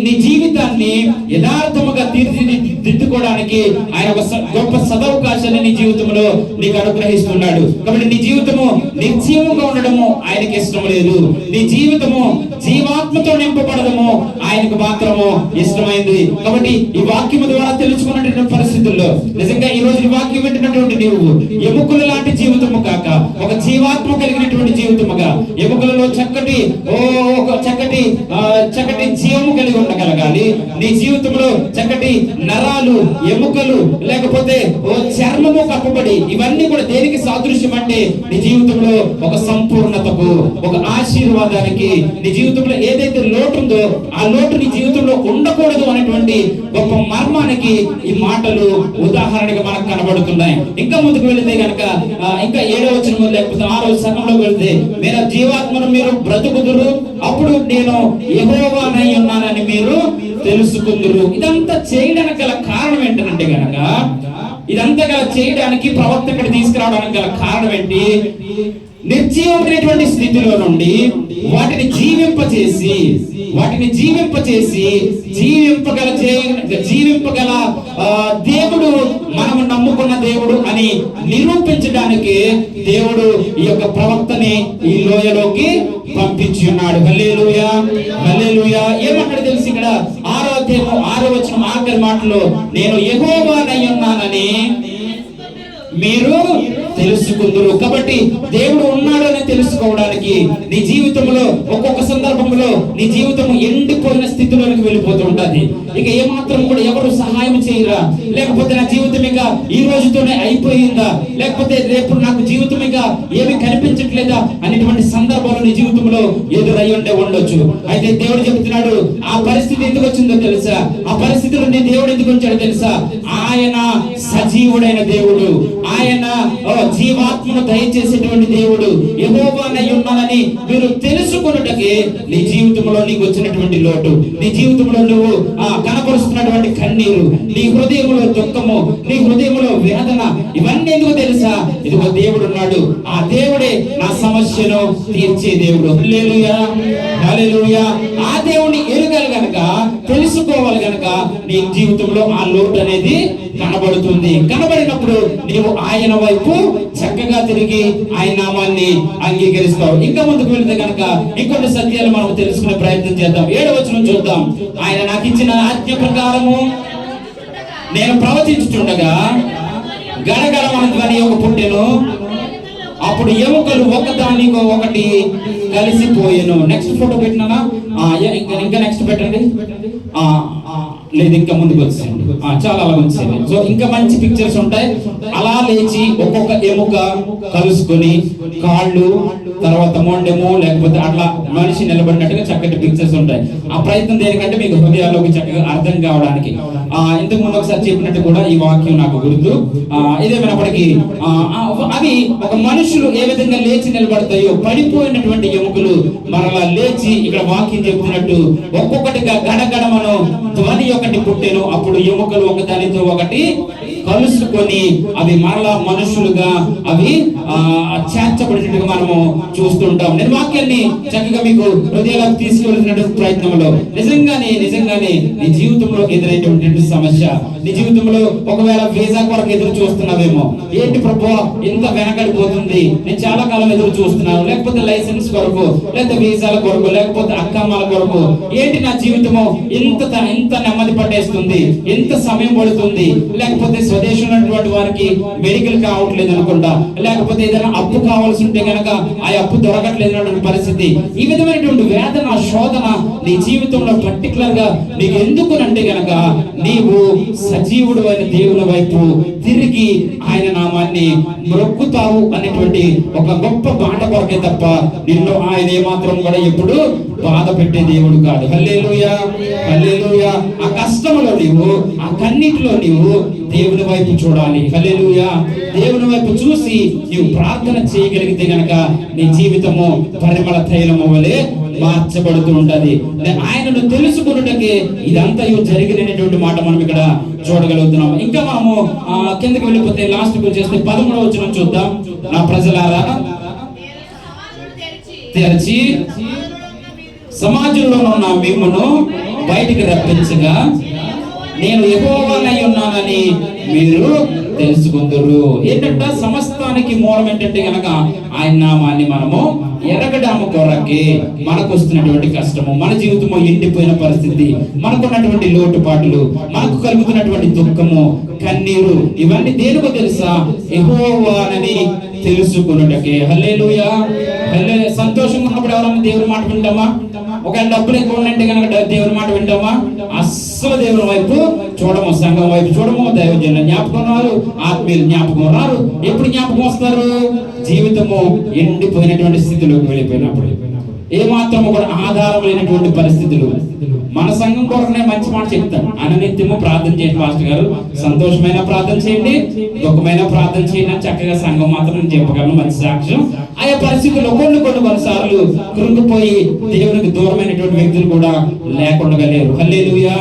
నీ జీవితాన్ని యథార్థముగా తీర్చిదిద్దుకోవడానికి ఆయన ఒక గొప్ప సదవకాశాన్ని నీ జీవితంలో నీకు అనుగ్రహిస్తున్నాడు. కాబట్టి నీ జీవితము నిర్జీవంగా ఉండడము ఆయనకి ఇష్టం లేదు. నీ జీవితము జీవాత్మతో నింపబడదము ఆయనకు మాత్రము ఇష్టమైంది. కాబట్టి ఈ వాక్యము ద్వారా తెలుసుకున్నటువంటి పరిస్థితుల్లో నిజంగా ఈ రోజు ఈ వాక్యం వింటున్నటువంటి నీవు ఎముకల లాంటి జీవితము కాక ఒక జీవాత్మ కలిగినటువంటి జీవితముగా, ఎముకలలో చక్కటి చక్కటి జీవము కలిగి ఉండగలగాలి. నీ జీవితంలో చక్కటి నరాలు, ఎముకలు, లేకపోతే చర్మము కప్పబడి, ఇవన్నీ కూడా దేనికి సాదృశ్యం అంటే నీ జీవితంలో ఒక సంపూర్ణతకు, ఒక ఆశీర్వాదానికి, నీ జీవితంలో ఏదైతే లోటు ఉందో ఆ లోటు నీ జీవితంలో ఉండకూడదు అనేటువంటి గొప్ప మర్మానికి ఈ మాటలు ఉదాహరణగా మనకు కనబడుతున్నాయి. ఇంకా ముందుకు వెళితే గనక ఇంకా 7వ వచనం లేకపోతే 6వ సగంలో వెళితే, మీరు జీవాత్మను మీరు బ్రతుకుదురు, అప్పుడు నేను యెహోవానై ఉన్నానని మీరు తెలుసుకుందురు. ఇదంతా చేయడానికి గల కారణం ఏంటంటే గనక, ఇదంతా గల చేయడానికి ప్రవక్త ఇక్కడ తీసుకురావడానికి గల కారణం ఏంటి? నిర్జీవమైనటువంటి స్థితిలో నుండి వాటిని జీవింపగల దేవుడు మనము నమ్ముకున్న దేవుడు అని నిరూపించడానికి దేవుడు ఈ యొక్క ప్రవక్తని ఈ లోయలోకి పంపించి ఉన్నాడు. హల్లెలూయా, హల్లెలూయా. ఏమంటాడు తెలుసు ఇక్కడ 6వ అధ్యాయం 6వ వచనం ఆఖరి మాటలో, నేను యెహోవానై ఉన్నానని మీరు తెలుసుకుందురు. కాబట్టి దేవుడు ఉన్నాడు అని తెలుసుకోవడానికి నీ జీవితంలో ఒక్కొక్క సందర్భంలో నీ జీవితం ఎండిపోయిన స్థితిలోకి వెళ్ళిపోతూ ఉంటది. ఇక ఏమాత్రం కూడా ఎవరు సహాయం చేయరా, లేకపోతే నా జీవితం ఇక ఈ రోజుతోనే అయిపోయిందా, లేకపోతే రేపు నాకు జీవితం ఇక ఏమి కనిపించట్లేదా అనేటువంటి సందర్భాలు నీ జీవితంలో ఎదురై ఉండొచ్చు. అయితే దేవుడు చెబుతున్నాడు, ఆ పరిస్థితి ఎందుకు వచ్చిందో తెలుసా? ఆ పరిస్థితిలో నీ దేవుడు ఎందుకు వచ్చాడో తెలుసా? ఆయన సజీవుడైన దేవుడు, ఆయన జీవాత్మను దయచేసేటువంటి దేవుడు, యెహోవానై ఉన్నానని మీరు తెలుసుకొనుటకే నీ జీవితంలో నీకు వచ్చినటువంటి లోటు, నీ జీవితంలో నువ్వు కనపరుస్తున్నటువంటి కన్నీరు, నీ హృదయంలో దుఃఖము, నీ హృదయంలో వేదన, ఇవన్నీ ఎందుకు తెలుసా? ఇదిగో దేవుడు ఉన్నాడు, ఆ దేవుడే నా సమస్యను తీర్చే దేవుడు. హల్లెలూయా, హల్లెలూయా. ఆ దేవుని ఎరుగాలి గనక, తెలుసుకోవాలి గనక నీ జీవితంలో ఆ లోటు అనేది కనబడుతుంది. కనబడినప్పుడు నీవు ఆయన వైపు చక్కగా తిరిగి ఆయన నామాన్ని అంగీకరిస్తావు. ఇంకా ముందుకు వెళ్తే కనుక ఇంకొన్ని సత్యాలు మనం తెలుసుకునే ప్రయత్నం చేద్దాం. 7వ వచనం చూద్దాం. ఆయన నాకు ఇచ్చిన ఆజ్ఞ ప్రకారము నేను ప్రవచించుచుండగా గడగడమన ధ్వని ఒక పుట్టెను, అప్పుడు ఎముకలు ఒకదానికో ఒకటి కలిసిపోయెను. నెక్స్ట్ ఫోటో పెట్టినా ఇంకా నెక్స్ట్ పెట్టండి. లేదు ఇంకా ముందుకు వచ్చేయండి. చాలా అలా వచ్చేయండి. సో ఇంకా మంచి పిక్చర్స్ ఉంటాయి. అలా లేచి ఒక్కొక్క ఎముక కలుసుకొని కాళ్ళు, తర్వాత మొండెము, లేకపోతే అట్లా మనిషి నిలబడినట్టుగా చక్కటి పిక్చర్స్ ఉంటాయి. ఆ ప్రయత్నం దేనికంటే మీకు హృదయాల్లోకి చక్కగా అర్థం కావడానికి. ఇంతకు ముందు ఒకసారి చెప్పినట్టు కూడా ఈ వాక్యం నాకు గుర్తు. ఇదేమైనప్పటికీ అవి ఒక మనుషులు ఏ విధంగా లేచి నిలబడతాయో, పడిపోయినటువంటి ఎముకలు మరలా లేచి ఇక్కడ వాక్యం చెప్తున్నట్టు ఒక్కొక్కటిగా గడగడమను ధ్వని ఒకటి పుట్టెను. అప్పుడు ఎముకలు ఒకదానితో ఒకటి కలుసుకొని అవి మరలా మనుషులుగా అవి చేర్చబడినట్టుగా మనము చూస్తుంటాం. నేను వాక్యాన్ని చక్కగా మీకు హృదయాలకు తీసుకెళ్తున్నటువంటి ప్రయత్నంలో నిజంగానే నీ జీవితంలో ఎదురైనటువంటి సమస్య, నీ జీవితంలో ఒకవేళ వీసా కొరకు ఎదురు చూస్తున్నావేమో, ఏంటి ప్రభువా ఇంత వెనకడిపోతుంది, నేను చాలా కాలం ఎదురు చూస్తున్నాను, లేకపోతే లైసెన్స్ కొరకు, లేకపోతే వీసాల కొరకు, లేకపోతే అక్కమ్మల కొరకు, ఏంటి నా జీవితము ఇంత నెమ్మది పట్టేస్తుంది, ఎంత సమయం పడుతుంది, లేకపోతే స్వదేశంలో ఉన్నటువంటి వారికి మెడికల్ కావట్లేదు అనుకుంటా, లేకపోతే ఏదైనా అప్పు కావాల్సి ఉంటే గనక ఆ అప్పు దొరకట్లేదు అన్నటువంటి పరిస్థితి. ఈ విధమైనటువంటి వేదన, శోధన నీ జీవితంలో పర్టికులర్ గా నీకు ఎందుకునంటే గనక నీవు సజీవుడు అయిన దేవుని వైపు తిరిగి ఆయన నామాన్ని మొక్కుతావు అనేటువంటి ఒక గొప్ప బాట కొరకే తప్ప నిన్ను ఆయన ఏమాత్రం కూడా ఎప్పుడు బాధ పెట్టే దేవుడు కాదు. హల్లెలూయా, హల్లెలూయా. ఆ కష్టంలో నీవు, ఆ కన్నీటిలో నీవు దేవుని వైపు చూడాలి. హల్లెలూయా. దేవుని వైపు చూసి నీవు ప్రార్థన చేయగలిగితే గనక నీ జీవితము పరిమళ తైలము వలె మార్చబడుతూ ఉంటది. ఆయనను తెలుసుకున్నటకే ఇదంతా జరిగినటువంటి మాట మనం ఇక్కడ చూడగలుగుతున్నాం. ఇంకా మనము కిందకి వెళ్ళిపోతే లాస్ట్ చేస్తే 13వ వచనం చూద్దాం. నా ప్రజలారా తెరచి సమాజంలో ఉన్న మిమ్మును బయటికి రప్పించగా నేను యెహోవానై ఉన్నానని మీరు తెలుసుకుందరు. ఏంటంటే సమస్తానికి మూలం ఏంటంటే గనక ఆయన నామాన్ని మనము ఎరగడాము కొరకే మనకు వస్తున్నటువంటి కష్టము, మన జీవితంలో ఎండిపోయిన పరిస్థితి, మనకున్నటువంటి లోటుపాట్లు, మనకు కలుగుతున్నటువంటి దుఃఖము, కన్నీరు, ఇవన్నీ దేనికో తెలుసా? యెహోవానని తెలుసుకున్నటకే. హల్లెలూయా. సంతోషంగా ఉన్నప్పుడు ఎవరన్నా దేవుని మాట వింటామా? ఒకవేళ డబ్బులు ఎక్కువ ఉందంటే కనుక దేవుని మాట వింటామా? అస్సలు దేవుని వైపు చూడము, సంఘం వైపు చూడము, దైవజనుల జ్ఞాపకం రారు, ఆత్మీయుల జ్ఞాపకం రారు. ఎప్పుడు జ్ఞాపకం వస్తారు? జీవితము ఎండిపోయినటువంటి స్థితిలోకి వెళ్ళిపోయినప్పుడు, ఏమాత్రము కూడా ఆధారం లేనటువంటి పరిస్థితులు. మన సంఘం కొరకనే మంచి మాట చెప్తాను, అనునిత్యము ప్రార్థన చేయండి పాస్టర్ గారు, సంతోషమైన ప్రార్థన చేయండి, దుఃఖమైన ప్రార్థన చేయండి అని చక్కగా సంఘం మాత్రం చెప్పగలను. మంచి సాక్ష్యం. ఆయా పరిస్థితులు కొన్నిసార్లు కృంగిపోయి దేవునికి దూరమైనటువంటి వ్యక్తులు కూడా లేకుండా లేరు. హల్లెలూయా,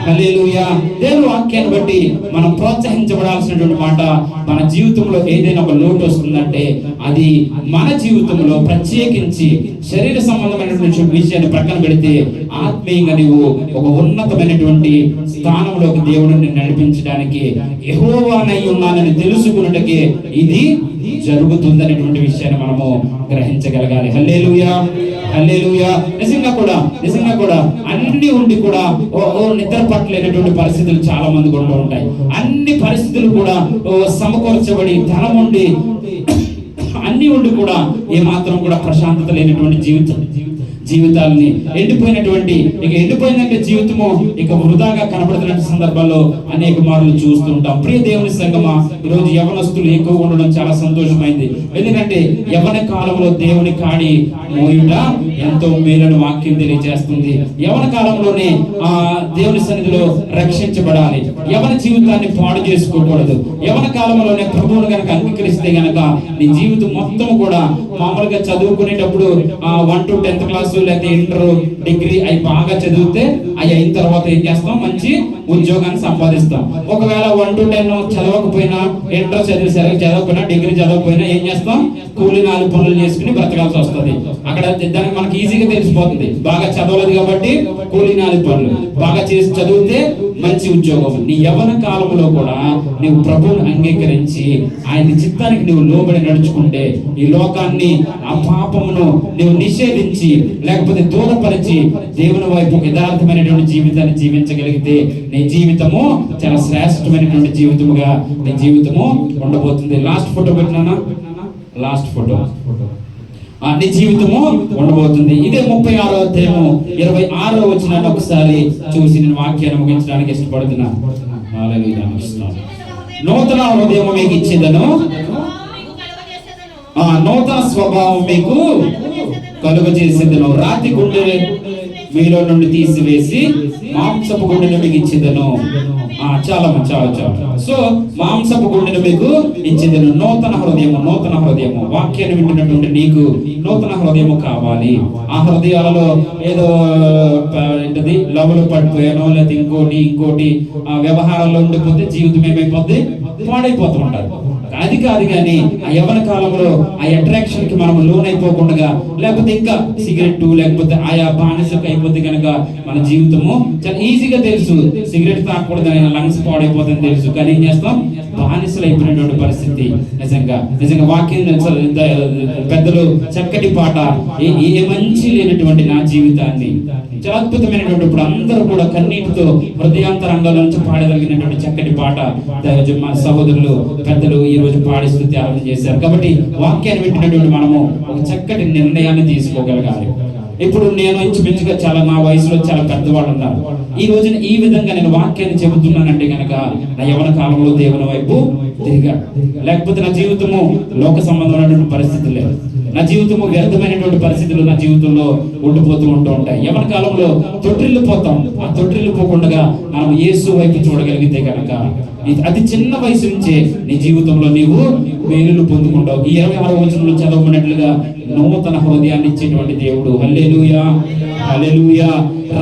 హల్లెలూయా. దేవుని వాక్యాన్ని బట్టి మనం ప్రోత్సహించబడాల్సినటువంటి మాట, మన జీవితంలో ఏదైనా ఒక లోటు వస్తుందంటే అది మన జీవితంలో ప్రత్యేకించి శరీర సంబంధమైనటువంటి విషయాన్ని ప్రక్కన పెడితే ఆత్మీయంగా నీవు ఒక ఉన్నతమైనటువంటి స్థానంలోకి దేవుడిని నడిపించడానికి యెహోవానై ఉన్నానని తెలుసుకున్నట్టుకే ఇది జరుగుతుందనేటువంటి విషయాన్ని మనము గ్రహించగలగాలి. హల్లెలూయా, హల్లెలూయా. నిజంగా కూడా అన్ని ఉండి కూడా నిద్ర పట్టలేనటువంటి పరిస్థితులు చాలా మంది ఉంటూ ఉంటాయి. అన్ని పరిస్థితులు కూడా సమకూర్చబడి ధనం ఉండి అన్ని ఉండి కూడా ఏమాత్రం కూడా ప్రశాంతత లేనటువంటి జీవితాలని ఎండిపోయినటువంటి, ఇక ఎండిపోయిందంటే జీవితము ఇక వృధాగా కనబడుతున్న సందర్భాల్లో అనేక మార్లు చూస్తుంటాం. ప్రియ దేవుని సంగమా, ఈరోజు యవనస్తులు ఎక్కువ ఉండడం చాలా సంతోషమైంది. ఎందుకంటే యవన కాలంలో దేవుని కాడి మోయుట ఎంతో మేలను వాక్యం తెలియజేస్తుంది. యవన కాలంలోనే దేవుని సన్నిధిలో రక్షించబడాలి. యవన జీవితాన్ని పాడు చేసుకోకూడదు. యవన కాలంలోనే ప్రభువును గనక అంగీకరిస్తే గనక నీ జీవితం మొత్తం కూడా మామూలుగా చదువుకునేటప్పుడు 1 to 10th క్లాసు లేకపోతే ఇంటర్, డిగ్రీ అవి బాగా చదివితే అవి అయిన తర్వాత ఏం చేస్తాం? మంచి ఉద్యోగాన్ని సంపాదిస్తాం. ఒకవేళ 1 to 10 చదవకపోయినా, ఇంటర్ చదవకపోయినా, డిగ్రీ చదవకపోయినా ఏం చేస్తాం? కూలి 4 పనులు చేసుకుని బ్రతకాల్సి వస్తుంది. అక్కడ దానికి మనకి ఈజీగా తెలిసిపోతుంది. బాగా చదవలేదు కాబట్టి కూలి 4 పనులు, బాగా చేసి చదివితే మంచి ఉద్యోగం. నీ యవ్వన కాలంలో కూడా నీవు ప్రభువుని అంగీకరించి ఆయన చిత్తానికి నీవు లోబడి నడుచుకుంటే ఈ లోకాన్ని, ఆ పాపమును నీవు నిషేధించి లేకపోతే దూరపరిచి దేవుని వైపు యథార్థమైనటువంటి జీవితాన్ని జీవించగలిగితే నీ జీవితము చాలా శ్రేష్టమైనటువంటి జీవితముగా నీ జీవితము ఉండబోతుంది. లాస్ట్ ఫోటో పెట్టినా, లాస్ట్ ఫోటో నీ జీవితము ఉండబోతుంది. ఇదే 36వ అధ్యాయము 26వ వచనాన్ని ఒకసారి చూసి నేను వాక్యాన్ని ముగించడానికి ఇష్టపడుతున్నాను. హల్లెలూయా. నూతన హృదయం మీకు ఇచ్చేదను, నూతన స్వభావం మీకు కలుగజేసేదను, రాతి గుండె మీలో నుండి తీసివేసి మాంసపు గుండెను మీకు ఇచ్చేదను. చాలా సో మాంసపు గుండెను మీకు ఇచ్చేదను. నూతన హృదయము వాక్యాన్ని వింటున్నటువంటి నీకు నూతన హృదయము కావాలి. ఆ హృదయాలలో ఏదో ఏంటది లవ్లు పడిపోయానో లేదా ఇంకోటి వ్యవహారాల్లో ఉండిపోతే జీవితం ఏమైపోద్ది, పాడైపోతూ ఉంటారు. అది కాదు కానీ ఆ యవ్వన కాలంలో ఆ అట్రాక్షన్ కి మనం లోన్ అయిపోకుండా, లేకపోతే ఇంకా సిగరెట్ లేకపోతే ఆయా బానిసకు అయిపోతే కనుక మన జీవితము చాలా ఈజీగా తెలుసు. సిగరెట్ తాగకూడదని లంగ్స్ పాడైపోతుందని తెలుసు, కానీ ఏం చేస్తాం, బానిసలు అయిపోయినటువంటి పరిస్థితి. నిజంగా వాక్యం పెద్దలు చక్కటి పాట, ఏ మంచి లేనటువంటి నా జీవితాన్ని, చాలా అద్భుతమైనటువంటి, ఇప్పుడు అందరూ కూడా కన్నీటితో హృదయాంతరంగాల నుంచి పాడగలిగినటువంటి చక్కటి పాట మా సహోదరులు పెద్దలు ఈ రోజు పాడిస్తూ త్యాగం చేశారు. కాబట్టి వాక్యాన్ని వింటున్నటువంటి మనము ఒక చక్కటి నిర్ణయాన్ని తీసుకోగలగాలి. ఇప్పుడు నేను ఇంచుమించుగా చాలా నా వయసులో చాలా పెద్దవాళ్ళు ఉన్నారు. ఈ రోజున ఈ విధంగా నేను వాక్యాన్ని చెబుతున్నానంటే కనుక నా యవ్వన కాలంలో దేవుని వైపు తిరిగా, లేకపోతే నా జీవితము లోక సంబంధమైనటువంటి పరిస్థితులు లేదు, నా జీవితము వ్యర్థమైనటువంటి పరిస్థితులు నా జీవితంలో ఉండిపోతూ ఉంటాయి. యవ్వన కాలంలో తొట్టిల్లిపోతాం. ఆ తొట్టిల్లిపోకుండా మనం యేసు వైపు చూడగలిగితే కనుక అతి చిన్న వయసు నుంచే నీ జీవితంలో నీవు మేలులు పొందుకుంటావు. ఈ 26వ వచనంలో చదవమన్నట్లుగా నూతన హృదయాన్ని ఇచ్చేటువంటి దేవుడు. హల్లెలూయా, హల్లెలూయా.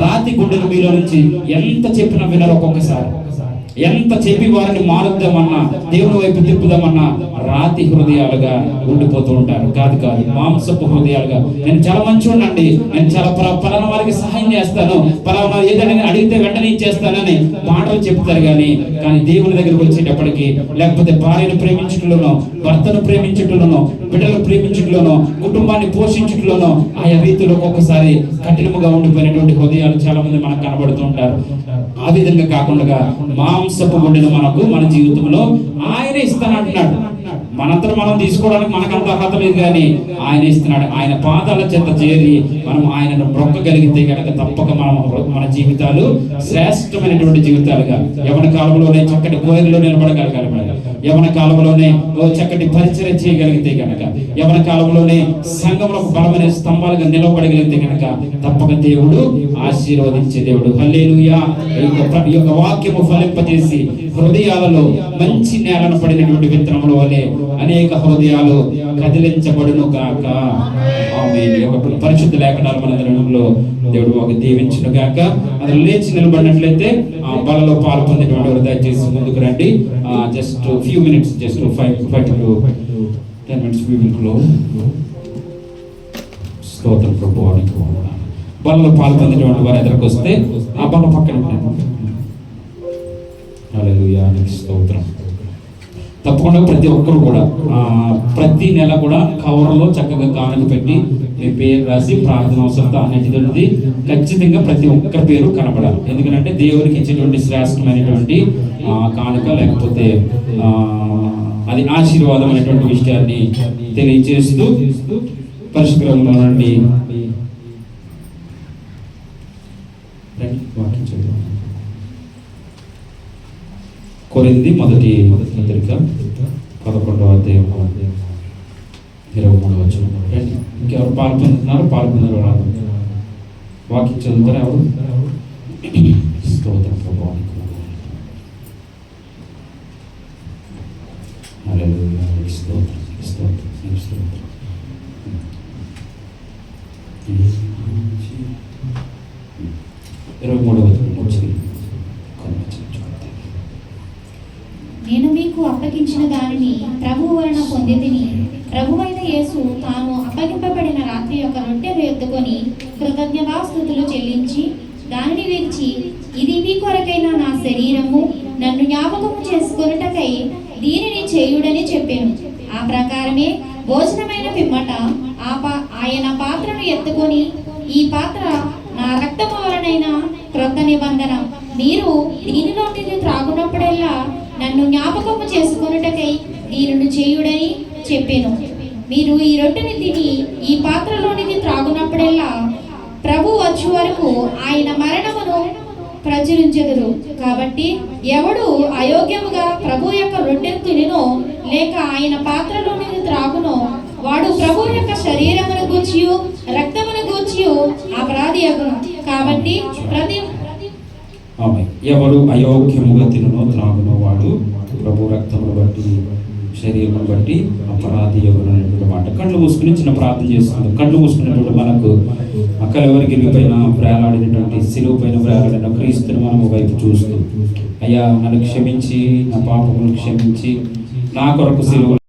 రాతి గుండెల మీలో నుంచి ఎంత చెప్పినా వినరు. ఒక్కొక్కసారి ఎంత చెప్పి వారిని మారుద్దామన్నా, దేవుని వైపు తిప్పుదామన్నా రాతి హృదయాలుగా ఉండిపోతూ ఉంటారు. కాదు మాంసపు హృదయాలుగా, నేను చాలా మంచివాడినండి, నేను చాలా పలానా వారికి సహాయం చేస్తాను, పలానా ఏదైనా అడిగితే వెంటనే ఇచ్చేస్తానని మాటలు చెప్తారు. కానీ దేవుని దగ్గరకు వచ్చేటప్పటికి, లేకపోతే భార్యను ప్రేమించడంలోనో, భర్తను ప్రేమించడంలోనో, బిడ్డలను ప్రేమించడంలోనో, కుటుంబాన్ని పోషించడంలోనో ఆయా రీతిలో ఒక్కొక్కసారి కఠినముగా ఉండిపోయినటువంటి హృదయాలు చాలా మంది మనకు కనబడుతూ ఉంటారు. ఆ విధంగా కాకుండా మాంసపు గుండెను మనకు మన జీవితంలో ఆయనే ఇస్తానంటున్నాడు. మనంతరం మనం తీసుకోవడానికి మనకంత అర్హత లేదు, కానీ ఆయన ఇస్తున్నాడు. ఆయన పాదాల చెంత చేరి మనం ఆయనను మొక్కగలిగితే కనుక తప్పక మన జీవితాలు శ్రేష్టమైనటువంటి జీవితాలుగా, యవ్వన కాలంలోనే చక్కటి కోరికలో నిలబడగలగాలి, యవ్వన కాలంలోనే చక్కటి పరిచయం చేయగలిగితే కనుక, యవ్వన కాలంలోనే సంఘంలో బలమైన స్తంభాలుగా నిలబడగలిగితే కనుక తప్పక దేవుడు ఆశీర్వదించే దేవుడు. హల్లెలూయా. ఈ యొక్క వాక్యము ఫలింపజేసి హృదయాలలో మంచి నేలను పడినటువంటి విత్తనముల వలె అనేక హృదయాలు కదిలించబడును గాక. ఆమేన్. పరిశుద్ధ లేఖనాలు మనందరిలో దేవుడు ఒక దీవించును గాక. అది లేచి నిలబడినట్లయితే ఆ బలలో పాలు పొందేటువంటి వారు దయచేసి ముందుకు రండి. Just few minutes, just 5 to 10 minutes we will close. స్తోత్రం ప్రభువానికి. బలలో పాలు పొందేటువంటి వారు ఎదురుకు వస్తే ఆ బల పక్కన హల్లెలూయా, స్తోత్రం. తప్పకుండా ప్రతి ఒక్కరు కూడా ప్రతి నెల కూడా కవర్లో చక్కగా కానుక పెట్టి మీ పేరు రాసి ప్రార్థన అవసరత అనేది ఖచ్చితంగా ప్రతి ఒక్కరి పేరు కనపడాలి. ఎందుకంటే దేవునికి ఇచ్చేటువంటి శ్రేష్టమైనటువంటి కానుక, లేకపోతే అది ఆశీర్వాదం అనేటువంటి విషయాన్ని తెలియజేస్తూ పరిశుద్ధ గ్రంథంలో నుండి కొరింథీ మొదటి పత్రిక 11వ అధ్యాయం 23వ వచనం. ఇంకెవరు పాల్పొందుతున్నారు? పాల్పొందరు వాక్యం చదువుతారు ఎవరు? స్తోత్రం ప్రభువానికి. హల్లెలూయా, స్తోత్రం, స్తోత్రం, స్తోత్రం. 23వ వచనం. నేను మీకు అప్పగించిన దానిని ప్రభువు వలన పొందితిని. ప్రభువైన యేసు తాను అప్పగింపబడిన రాత్రి యొక్క రొట్టెను ఎత్తుకొని కృతజ్ఞతాస్తుతులు చెల్లించి దానిని విరిచి, ఇది మీ కొరకైన నా శరీరము, నన్ను జ్ఞాపకము చేసుకొనుటకై దీనిని చేయుడని చెప్పాను. ఆ ప్రకారమే భోజనమైన పిమ్మట ఆయన పాత్రను ఎత్తుకొని, ఈ పాత్ర నా రక్తము వలనైన క్రొత్త నిబంధన, మీరు దీనిలో నుండి త్రాగునప్పుడల్లా నన్ను జ్ఞాపకము చేసుకొనుటకై దీనిని చేయుడని చెప్పాను. మీరు ఈ రొట్టెని తిని ఈ పాత్రలోనిది త్రాగునప్పుడెల్లా ప్రభు వచ్చే వరకు ఆయన మరణమును ప్రచురించెదరు. కాబట్టి ఎవడు అయోగ్యముగా ప్రభు యొక్క రొట్టెను తినో లేక ఆయన పాత్రలోనిది త్రాగునో వాడు ప్రభు యొక్క శరీరమును గూర్చియు రక్తమును గూర్చియు అపరాధి అగును. కాబట్టి ఎవడు అయోగ్యముగా తినో త్రాగునో వాడు ప్రభు రక్తమును బట్టి శరీరమును బట్టి అపరాధి అగునటువంటి మాట. కళ్ళు మూసుకుని చిన్న ప్రార్థన చేస్తున్నాం. కళ్ళు మూసుకున్నటువంటి మనకు కలవరి గిరి పైన వేలాడినటువంటి శిలువ పైన వేలాడిన క్రీస్తుని మనము వైపు చూస్తూ, అయ్యా నన్ను క్షమించి, నా పాపములను క్షమించి, నా కొరకు శిలువ